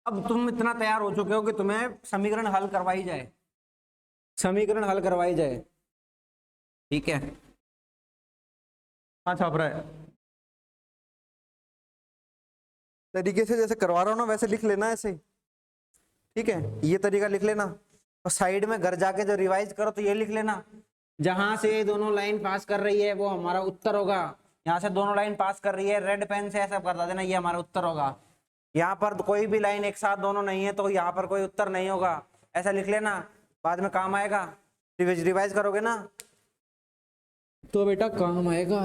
अब तुम इतना तैयार हो चुके हो कि तुम्हें समीकरण हल करवाई जाए, समीकरण हल करवाई जाए। ठीक है, हाँ छाप रहा है तरीके से, जैसे करवा रहा हूँ ना वैसे लिख लेना ऐसे। ठीक है, ये तरीका लिख लेना, और साइड में घर जाके जो रिवाइज करो तो ये लिख लेना, जहां से दोनों लाइन पास कर रही है वो हमारा उत्तर होगा। यहाँ से दोनों लाइन पास कर रही है, रेड पेन से ऐसा कर देना, ये हमारा उत्तर होगा। यहाँ पर कोई भी लाइन एक साथ दोनों नहीं है तो यहाँ पर कोई उत्तर नहीं होगा, ऐसा लिख लेना, बाद में काम आएगा। रिवाइज करोगे ना तो बेटा काम आएगा।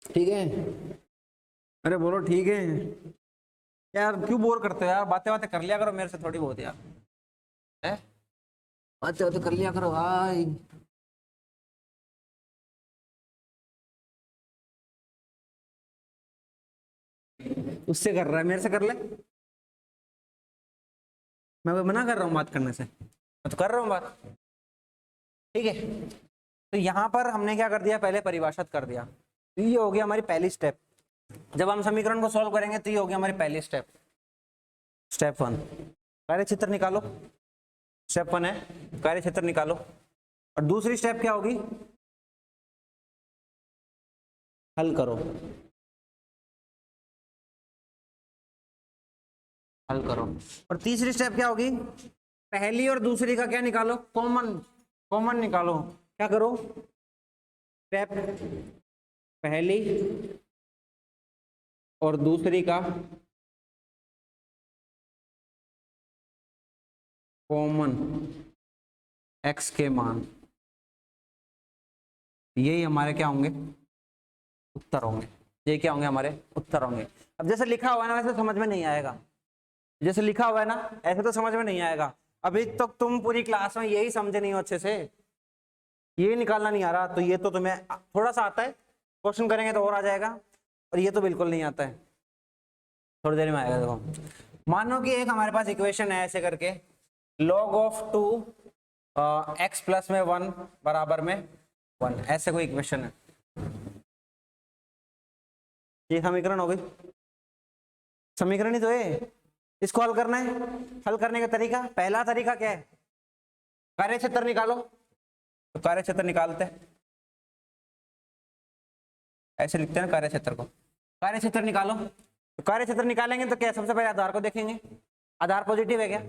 ठीक है, अरे बोलो ठीक है यार, क्यों बोर करते हो यार? बातें बातें कर लिया करो मेरे से थोड़ी बहुत यार, है बातें बातें कर लिया करो भाई। उससे कर रहा है, मेरे से कर ले। मैं मना कर रहा हूँ बात करने से, मैं तो कर रहा हूँ बात। ठीक है, तो यहां पर हमने क्या कर दिया, पहले परिभाषित कर दिया। तो ये हो गया हमारी पहली स्टेप। जब हम समीकरण को सॉल्व करेंगे तो ये हो गया हमारी पहली स्टेप, स्टेप 1। कार्य क्षेत्र निकालो, स्टेप 1 है कार्य क्षेत्र निकालो। और दूसरी स्टेप क्या होगी, हल करो, हल करो। और तीसरी स्टेप क्या होगी, पहली और दूसरी का क्या निकालो, कॉमन, कॉमन निकालो। क्या करो, स्टेप पहली और दूसरी का कॉमन x के मान, यही हमारे क्या होंगे, उत्तर होंगे। ये क्या होंगे, हमारे उत्तर होंगे। अब जैसे लिखा हुआ है ना वैसे समझ में नहीं आएगा, जैसे लिखा हुआ है ना ऐसे तो समझ में नहीं आएगा। अभी तक तो तुम पूरी क्लास में यही समझे नहीं हो अच्छे से, ये निकालना नहीं आ रहा, तो ये तो तुम्हें थोड़ा सा आता है, क्वेश्चन करेंगे तो और आ जाएगा। और ये तो बिल्कुल नहीं आता है, थोड़ी देर में आएगा। देखो मानो कि एक हमारे पास इक्वेशन है ऐसे करके, log ऑफ 2 x प्लस में 1 बराबर में 1, ऐसे कोई इक्वेशन है। ये समीकरण हो गई, समीकरण ही तो है, इसको हल करना है। हल करने का तरीका, पहला तरीका क्या है, कार्य क्षेत्र निकालो। तो कार्य क्षेत्र निकालते हैं, ऐसे लिखते हैं कार्य क्षेत्र को, कार्य क्षेत्र निकालो। तो कार्य क्षेत्र निकालेंगे तो क्या, सबसे पहले आधार को देखेंगे, आधार पॉजिटिव है क्या,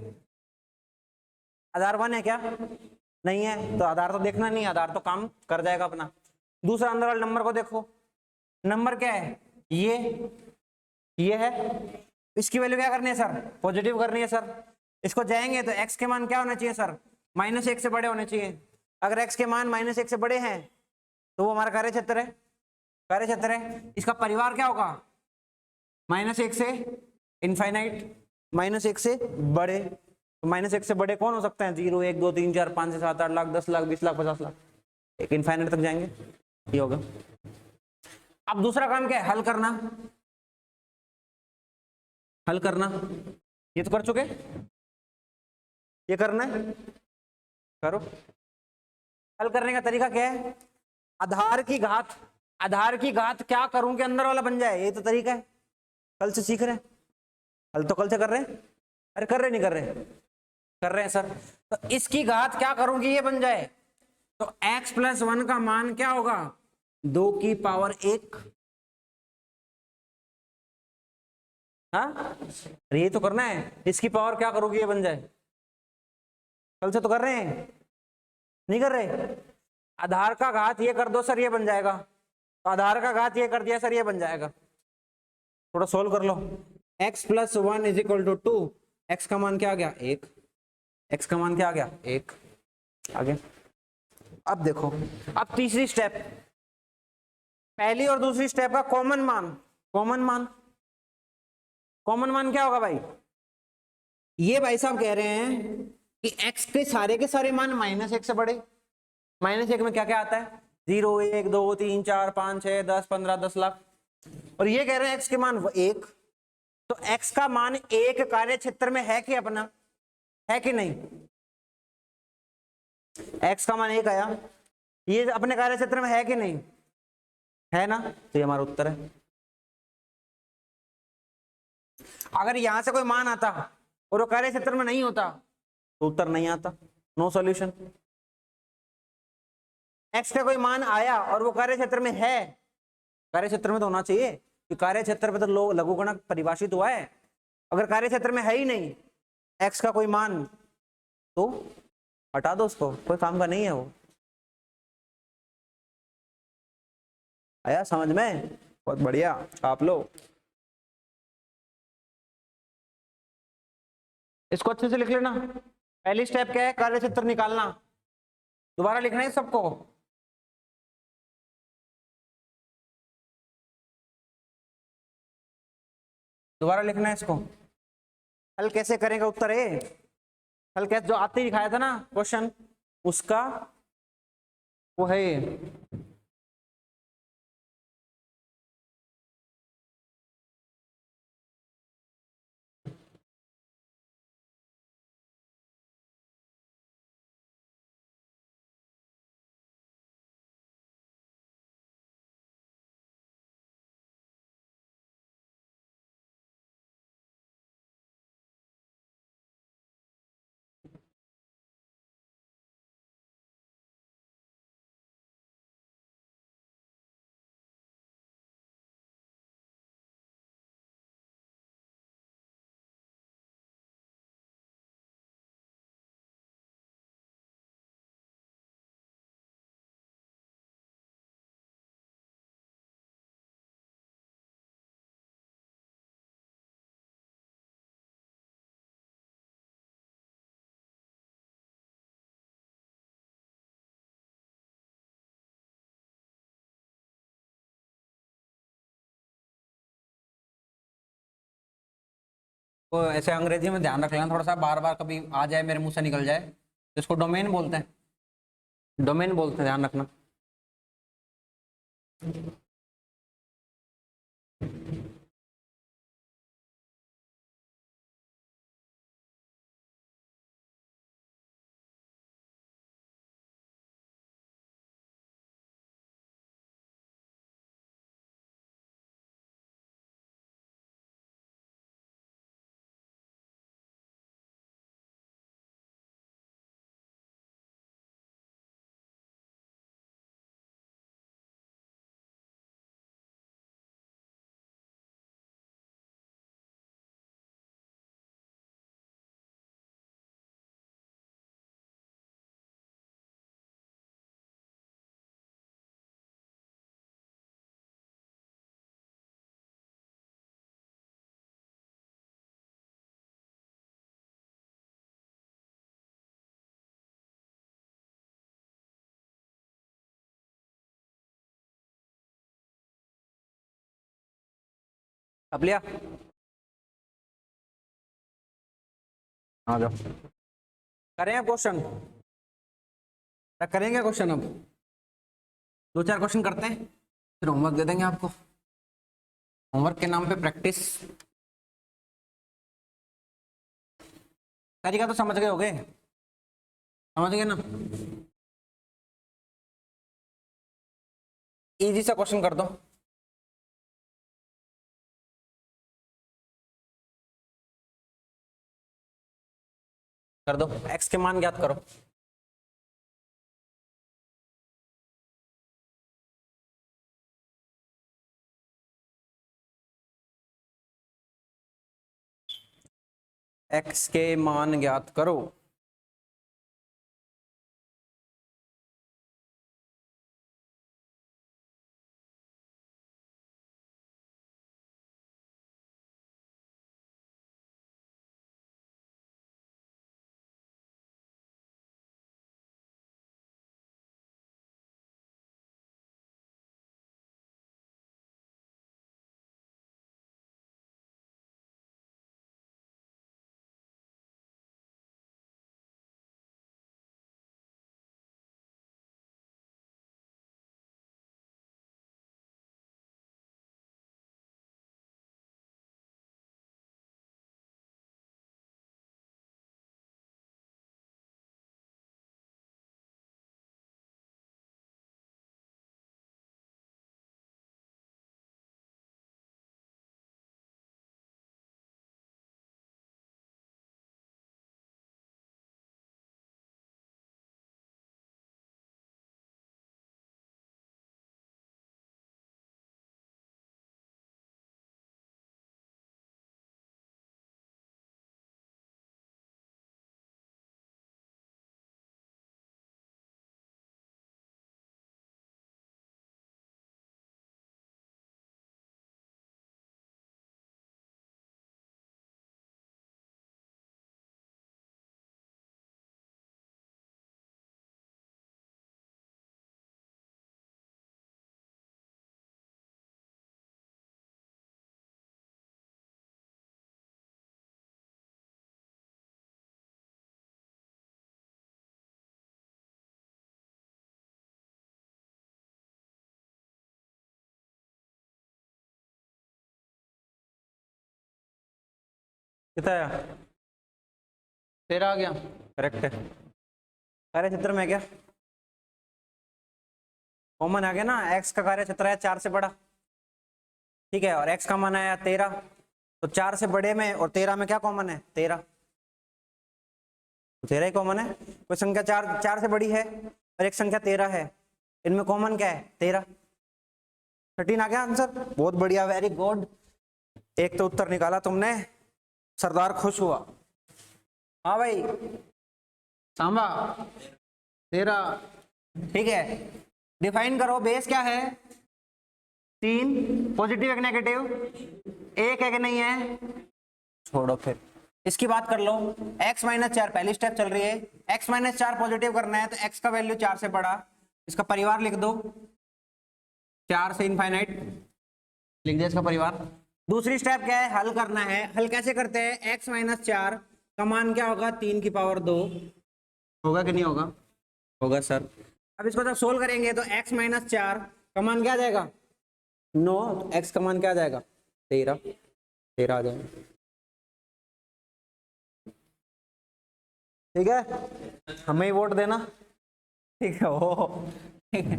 आधार 1 है क्या, नहीं है, तो आधार तो देखना नहीं, आधार तो काम कर जाएगा अपना। दूसरा अंदर वाले नंबर को देखो, नंबर क्या है, ये है, इसकी वैल्यू क्या करनी है सर, पॉजिटिव करनी है सर। इसको जाएंगे तो x के मान क्या होना चाहिए सर, -1 से बड़े होने चाहिए। अगर x के मान -1 से बड़े हैं तो वो हमारा कार्य क्षेत्र है, कार्य क्षेत्र है। इसका परिवार क्या होगा, -1 से इनफाइनाइट, -1 से बड़े। तो -1 से बड़े कौन हो सकते हैं, 0 1 2 3 4 5 6 7 8 लाख 10 लाख 20 लाख 50 लाख, एक इनफाइनाइट तक जाएंगे, ये होगा। अब दूसरा काम क्या है, हल करना, हल करना। ये तो कर चुके, ये करना है, करो। हल करने का तरीका क्या है, आधार की घात, आधार की घात क्या करूं कि अंदर वाला बन जाए, ये तो तरीका है, कल से सीख रहे हैं। हल तो कल से कर रहे हैं, अरे कर रहे नहीं कर रहे, कर रहे हैं सर। तो इसकी घात क्या करूं कि ये बन जाए, तो x प्लस 1 का मान क्या होगा, 2 की पावर 1। हाँ ये तो करना है, इसकी पावर क्या करोगे ये बन जाए, कल से तो कर रहे हैं, नहीं कर रहे। आधार का घात ये कर दो सर, ये बन जाएगा। तो आधार का घात ये कर दिया सर, ये बन जाएगा। थोड़ा सोल्व कर लो, x plus 1 is equal to 2, x का मान क्या आ गया 1, x का मान क्या आ गया 1, आगे। अब देखो, अब तीसरी स्टेप, पहली और दूसरी स्टेप का कॉमन मान, कॉमन मान, कॉमन मान क्या होगा भाई, ये भाई साहब कह रहे हैं कि x के सारे मान -1 से बड़े। -1 में क्या क्या आता है, 0 1 2 3 4 5 6 10 15 10 लाख। और ये कह रहे हैं x के मान 1, तो x का मान 1 कार्य क्षेत्र में है कि अपना, है कि नहीं, x का मान 1 आया, ये अपने कार्य क्षेत्र में है कि नहीं, है ना, तो ये हमारा उत्तर है। अगर यहां से कोई मान आता और वो कार्य क्षेत्र में नहीं होता तो उत्तर नहीं आता, नो सॉल्यूशन। x का कोई मान आया और वो कार्य क्षेत्र में है, कार्य क्षेत्र में तो होना चाहिए कि कार्य क्षेत्र पे तो लघुगणक परिभाषित हुआ है। अगर कार्य क्षेत्र में है ही नहीं x का कोई मान, तो हटा दो उसको, कोई काम का नहीं है वो। आया समझ में, बहुत बढ़िया, आप लो इसको अच्छे से लिख लेना। पहली स्टेप क्या है, कार्य क्षेत्र निकालना। दोबारा लिखना है सबको, दोबारा लिखना है इसको। हल कैसे करेंगे, उत्तर है, हल कैसे जो आते ही दिखाया था ना क्वेश्चन, उसका वो है ये। तो ऐसे अंग्रेजी में ध्यान रख लेना थोड़ा सा, बार बार कभी आ जाए मेरे मुंह से निकल जाए, तो इसको डोमेन बोलते हैं, डोमेन बोलते हैं, ध्यान रखना। अब लिया, आ जाओ, करें क्वेश्चन, करेंगे क्वेश्चन। अब दो चार क्वेश्चन करते हैं, फिर होमवर्क दे देंगे आपको, होमवर्क के नाम पे प्रैक्टिस। तरीका तो समझ गए होगे, समझ गए ना? इजी सा क्वेश्चन कर दो, कर दो। एक्स के मान ज्ञात करो। एक्स के मान ज्ञात करो। कितना आया? 13 आ गया, करेक्ट है। कार्य क्षेत्र में क्या कॉमन आ गया ना, एक्स का कार्य क्षेत्र है 4 से बड़ा, ठीक है, और एक्स का मान आया 13, तो 4 से बड़े में और 13 में क्या कॉमन है? 13, 13 ही कॉमन है। कोई संख्या 4 से बड़ी है और एक संख्या 13 है, इनमें कॉमन क्या है? 13। 13 आ गया आंसर, बहुत बढ़िया, वेरी गुड। एक तो उत्तर निकाला तुमने, सरदार खुश हुआ। हाँ भाई सांबा, 13, ठीक है। डिफाइन करो, बेस क्या है? 3, पॉजिटिव एक नेगेटिव, एक है कि नहीं है? छोड़ो फिर, इसकी बात कर लो। x माइनस 4 पहली स्टेप चल रही है, x माइनस 4 पॉजिटिव करना है तो x का वैल्यू 4 से बड़ा, इसका परिवार लिख दो, 4 से इनफाइनाइट लिख दिया इसका परिवार। दूसरी स्टेप क्या है, हल करना है। हल कैसे करते हैं, x माइनस 4 का मान क्या होगा, 3 की पावर 2 होगा कि नहीं होगा, होगा सर। अब इसको जब सोल्व करेंगे तो x माइनस 4 का मान क्या आ जाएगा, 9, तो x का मान क्या आ जाएगा, 13, 13 आ जाएगा। ठीक है, हमें ही वोट देना, ठीक है वो, ठीक है।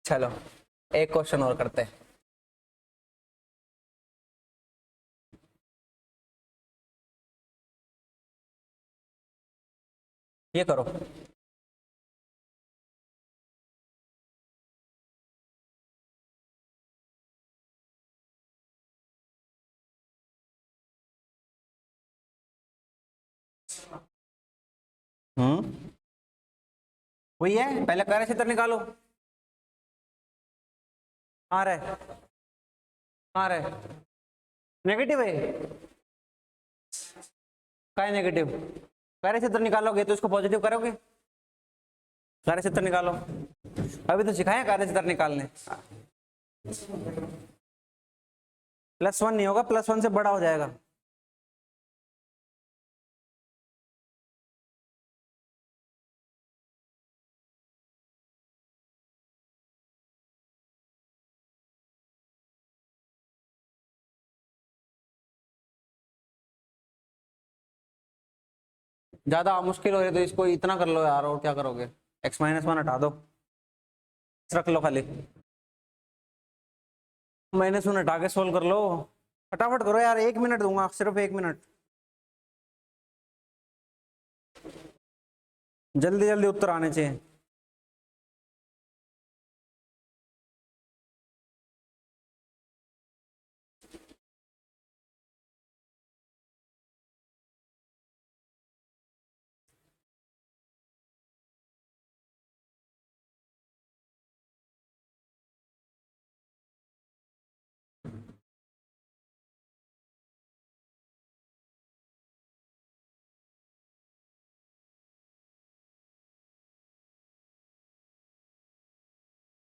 चलो एक क्वेश्चन और करते हैं। ये करो, वही है, पहले कार्य क्षेत्र निकालो। आ रहा है, आ रहा है, नेगेटिव है, क्या है नेगेटिव, कार्य क्षेत्र निकालोगे तो इसको पॉजिटिव करोगे, कार्य क्षेत्र निकालो, अभी तो सिखाया कार्य क्षेत्र निकालने। +1 नहीं होगा, +1 से बड़ा हो जाएगा। ज्यादा मुश्किल हो रही है तो इसको इतना कर लो यार, और क्या करोगे, x-1 हटा दो, रख लो खाली, -1 हटा के सोल्व कर लो, फटाफट करो यार, 1 मिनट दूंगा, सिर्फ 1 मिनट, जल्दी जल्दी उत्तर आने चाहिए।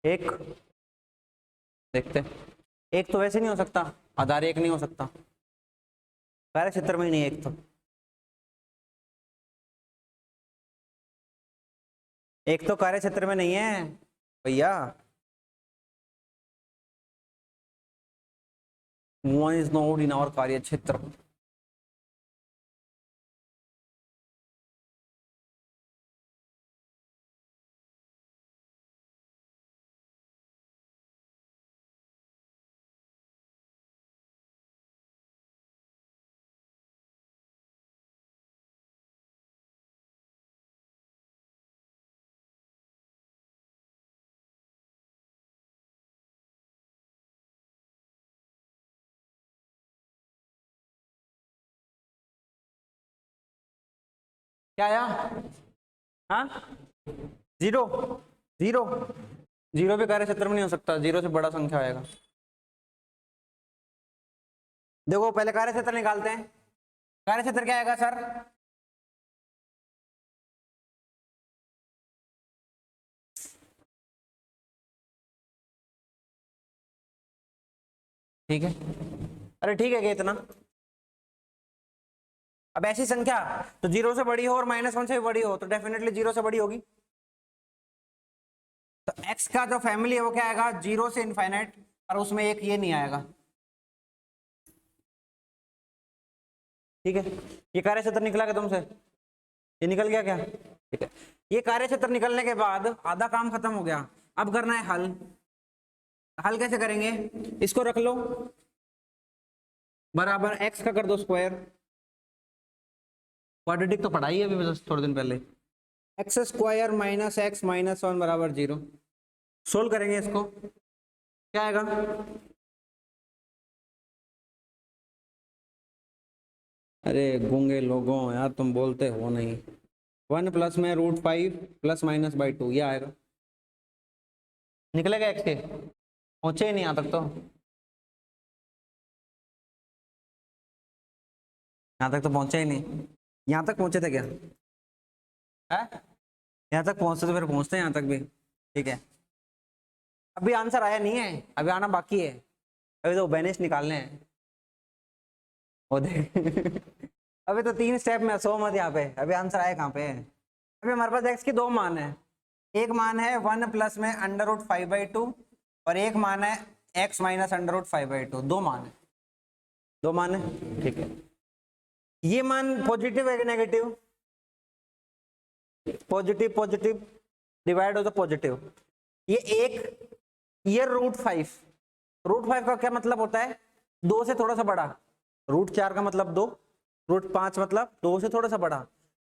एक देखते, एक तो वैसे नहीं हो सकता, आधार एक नहीं हो सकता, कार्य क्षेत्र में ही नहीं एक तो, एक तो कार्य क्षेत्र में नहीं है भैया, one is not in our कार्य क्षेत्र। क्या आया, हाँ, जीरो, जीरो, जीरो भी कार्य क्षेत्र में नहीं हो सकता, जीरो से बड़ा संख्या आएगा। देखो पहले कार्य क्षेत्र निकालते हैं, कार्य क्षेत्र क्या आएगा सर, ठीक है, अरे ठीक है, क्या इतना, अब ऐसी संख्या तो जीरो से बड़ी हो और -1 से भी बड़ी हो तो डेफिनेटली जीरो से बड़ी होगी, तो x का जो फैमिली है वो क्या आएगा, 0 से इनफाइनाइट, और उसमें एक ये नहीं आएगा, ठीक है। ये कार्य क्षेत्र निकला क्या तुमसे, ये निकल गया क्या, ठीक है। ये कार्य क्षेत्र निकलने के बाद आधा काम खत्म हो गया, अब करना है हल। हल कैसे करेंगे, इसको रख लो बराबर x का कर दो स्क्वायर, क्वाड्रेटिक तो पढ़ाई है अभी बस थोड़े दिन पहले, x square minus x minus 1 बराबर 0। सोल्व करेंगे इसको, क्या आएगा, अरे गूंगे लोगों यार, तुम बोलते हो नहीं, 1 प्लस में √5 +- 2 ये आएगा, निकलेगा x के, पहुंचे ही नहीं यहाँ तक, तो यहाँ तक तो पहुंचे ही नहीं, यहाँ तक पहुंचे थे क्या है, यहाँ तक पहुंचते तो फिर पहुंचते हैं यहाँ तक भी, ठीक है। अभी आंसर आया नहीं है, अभी आना बाकी है, अभी तो बेनिश निकालने हैं, वो देख। अभी तो 3 स्टेप में, सो मत यहाँ पे, अभी आंसर आए कहाँ पे। अभी हमारे पास x की 2 मान है, एक मान है 1 प्लस में √5/2 और एक मान है x माइनस √5/2, 2 मान है, 2 मान है, ठीक है। ये मान पॉजिटिव है कि नेगेटिव? पॉजिटिव, पॉजिटिव डिवाइड हो तो पॉजिटिव। ये एक, ये √5, √5 का क्या मतलब होता है? 2 से थोड़ा सा बड़ा। √4 का मतलब 2, √5 मतलब 2 से थोड़ा सा बड़ा।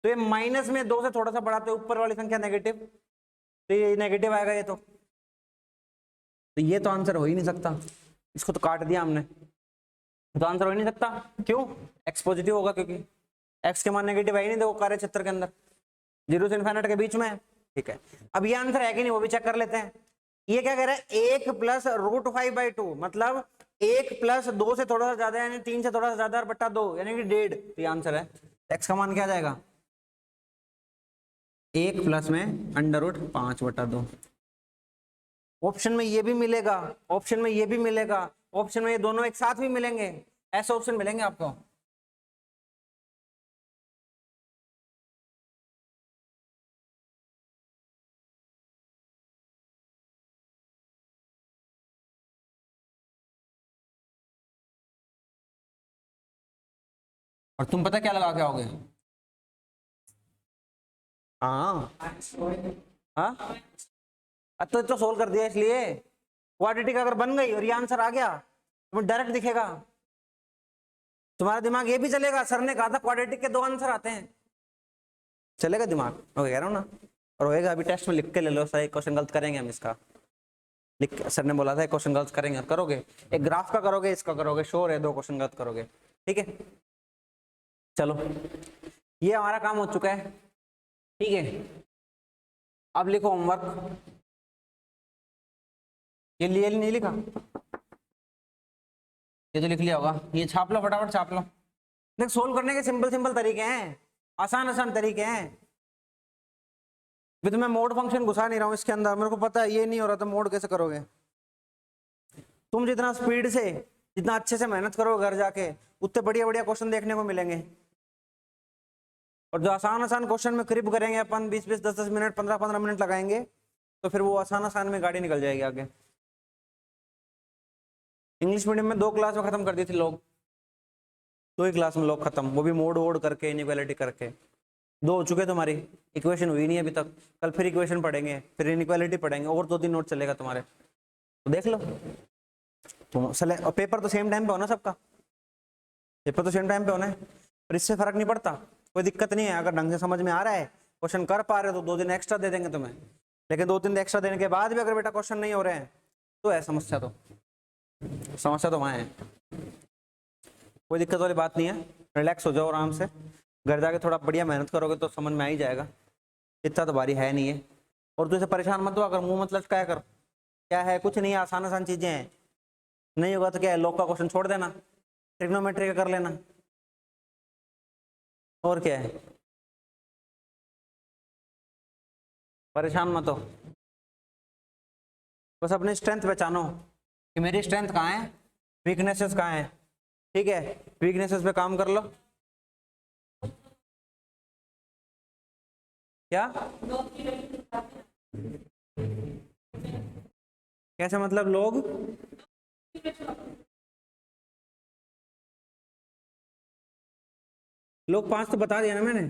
तो ये माइनस में 2 से थोड़ा सा बड़ा, तो ऊपर वाली संख्या नेगेटिव, तो ये नेगेटिव आएगा ये तो ये तो आंसर हो ही नहीं सकता, इसको तो काट दिया हमने, तो आंसर हो ही नहीं सकता। क्यों? x पॉजिटिव होगा, क्योंकि x के मान नेगेटिव है ही नहीं, देखो कार्य क्षेत्र के अंदर 0 से इन्फिनिटी के बीच में है, ठीक है। अब ये आंसर है कि नहीं वो भी चेक कर लेते हैं। ये क्या कह रहा है? 1 प्लस √5/2 मतलब 1 प्लस 2 से थोड़ा सा ज्यादा, यानी 3 से थोड़ा सा ज्यादा, बटा 2 यानी कि 1.5, तो ये आंसर है। x का मान क्या जाएगा? 1 प्लस में √5/2। ऑप्शन में ये भी मिलेगा, ऑप्शन में ये भी मिलेगा, ऑप्शन में ये दोनों एक साथ भी मिलेंगे, ऐसे ऑप्शन मिलेंगे आपको। और तुम पता क्या लगा के आओगे? हाँ हाँ, तो सोल्व कर दिया, इसलिए क्वाड्रेटिक अगर बन गई और ये आंसर आ गया तो डायरेक्ट दिखेगा, तुम्हारा दिमाग ये भी चलेगा, सर ने कहा था क्वाड्रेटिक के 2 आंसर आते हैं, चलेगा दिमाग, मैं कह रहा हूँ ना। और होएगा, अभी टेस्ट में लिख के ले लो, सर एक क्वेश्चन गलत करेंगे हम इसका, लिख के, सर ने बोला था एक क्वेश्चन गलत करेंगे, करोगे, एक ग्राफ का करोगे, इसका करोगे, श्योर है 2 क्वेश्चन गलत करोगे, ठीक है। चलो, ये हमारा काम हो चुका है, ठीक है। अब लिखो होमवर्क, ये लिए नहीं लिखा, ये तो लिख लिया होगा, ये छाप लो, फटाफट छाप लो। देख, सोल्व करने के सिंपल सिंपल तरीके हैं, आसान आसान तरीके हैं। तो मैं मोड फंक्शन घुसा नहीं रहा हूँ इसके अंदर, मेरे को पता है ये नहीं हो रहा, तो मोड कैसे करोगे? तुम जितना स्पीड से, जितना अच्छे से मेहनत करोगे घर जाके, उतने बढ़िया बढ़िया क्वेश्चन देखने को मिलेंगे। और जो आसान आसान क्वेश्चन में क्रिप करेंगे अपन, 20-20, 10-10 मिनट, 15-15 मिनट लगाएंगे, तो फिर वो आसान आसान में गाड़ी निकल जाएगी आगे। इंग्लिश मीडियम में 2 क्लास में खत्म कर दी थी लोग, 2 ही क्लास में लोग खत्म, वो भी मोड वोड करके, इनइक्वालिटी करके। 2 हो चुके तुम्हारी, इक्वेशन हुई नहीं अभी तक, कल फिर इक्वेशन पढ़ेंगे, फिर इनइक्वालिटी पढ़ेंगे, और 2-3 नोट चलेगा तुम्हारे, तो देख लो तुम चले। और पेपर तो सेम टाइम पे होना सबका, पेपर तो सेम टाइम पे होना है, पर इससे फर्क नहीं पड़ता, कोई दिक्कत नहीं है। अगर ढंग से समझ में आ रहा है, क्वेश्चन कर पा रहे हो, तो 2 दिन एक्स्ट्रा दे देंगे तुम्हें। लेकिन 2 दिन एक्स्ट्रा देने के बाद भी अगर बेटा क्वेश्चन नहीं हो रहे हैं, तो है समस्या, तो समस्या तो वहाँ है। कोई दिक्कत वाली बात नहीं है, रिलैक्स हो जाओ आराम से, घर जाके थोड़ा बढ़िया मेहनत करोगे तो समझ में आ ही जाएगा, इतना तो भारी है नहीं है। और तुझे परेशान मत हो, अगर मुंह मतलब क्या कर, क्या है, कुछ नहीं, आसान आसान चीजें हैं, नहीं होगा तो क्या है, लॉग का क्वेश्चन छोड़ देना, ट्रिग्नोमेट्री का कर लेना, और क्या है, परेशान मत हो। बस अपनी स्ट्रेंथ पहचानो कि मेरी स्ट्रेंथ कहाँ है, वीकनेसेस कहाँ है, ठीक है, वीकनेसेस पे काम कर लो। क्या कैसे मतलब? लोग लोग 5 तो बता दिया ना मैंने।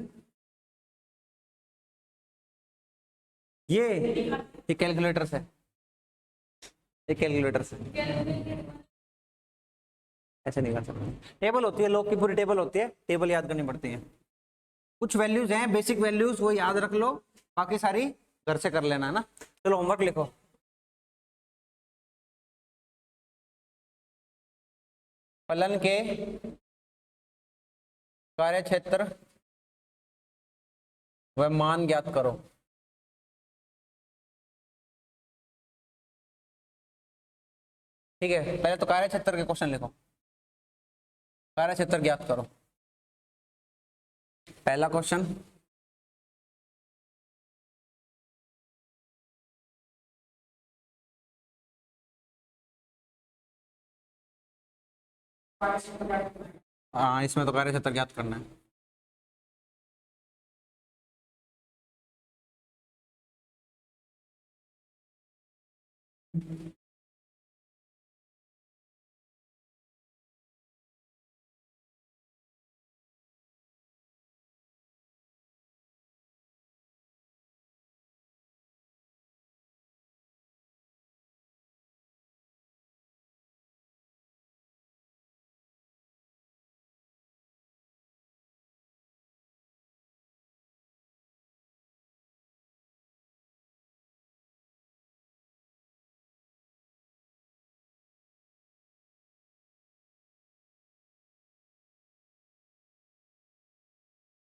ये कैलकुलेटर से, ये कैलकुलेटर से ऐसे नहीं कर सकते, टेबल होती है, लोग की पूरी टेबल होती है, टेबल याद करनी पड़ती है। कुछ वैल्यूज हैं, बेसिक वैल्यूज, वो याद रख लो, बाकी सारी घर से कर लेना है ना। चलो होमवर्क लिखो। फलन के कार्य क्षेत्र व मान ज्ञात करो। ठीक है, पहले तो कार्य क्षेत्र के क्वेश्चन लिखो, कार्य क्षेत्र ज्ञात करो। पहला क्वेश्चन, हाँ, इसमें तो कार्य क्षेत्र ज्ञात करना है।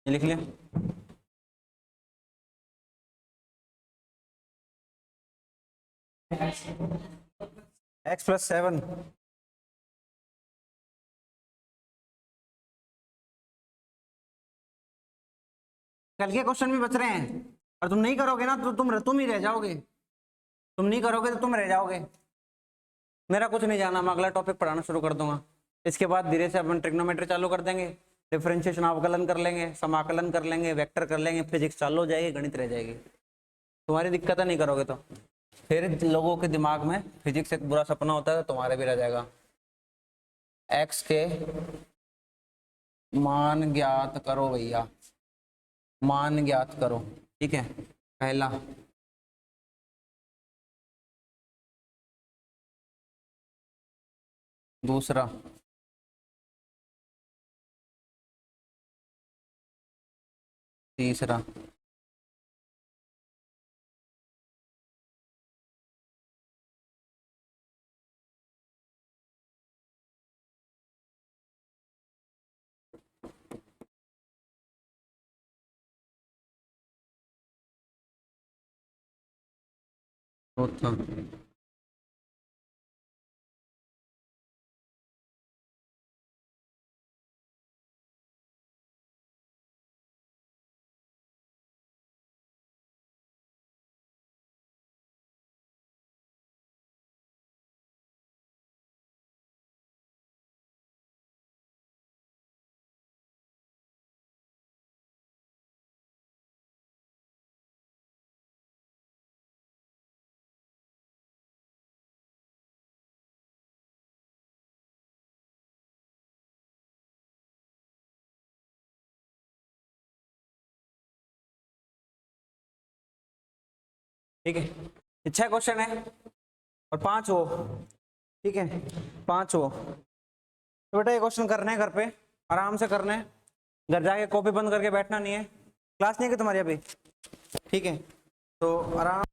ये लिख लिया। x+7। कल के क्वेश्चन भी बच रहे हैं और तुम नहीं करोगे ना तो तुम ही रह जाओगे। तुम नहीं करोगे तो तुम रह जाओगे। मेरा कुछ नहीं जाना, मैं अगला टॉपिक पढ़ाना शुरू कर दूंगा। इसके बाद धीरे से अपन ट्रिग्नोमेट्री चालू कर देंगे, डिफरेंशिएशन अवकलन कर लेंगे, समाकलन कर लेंगे, वेक्टर कर लेंगे, फिजिक्स चालू हो जाएगी, गणित रह जाएगी। तुम्हारी दिक्कत नहीं करोगे तो फिर लोगों के दिमाग में फिजिक्स एक बुरा सपना होता है, तो तुम्हारे भी रह जाएगा। एक्स के मान ज्ञात करो भैया, मान ज्ञात करो। ठीक है, पहला दूसरा तीसरा चौथा ठीक है, 6 क्वेश्चन है और 5 हो। ठीक है, 5 हो तो बेटा ये क्वेश्चन करने हैं घर पे, आराम से करने हैं। घर जाके कॉपी बंद करके बैठना नहीं है, क्लास नहीं है कि तुम्हारी अभी। ठीक है, तो आराम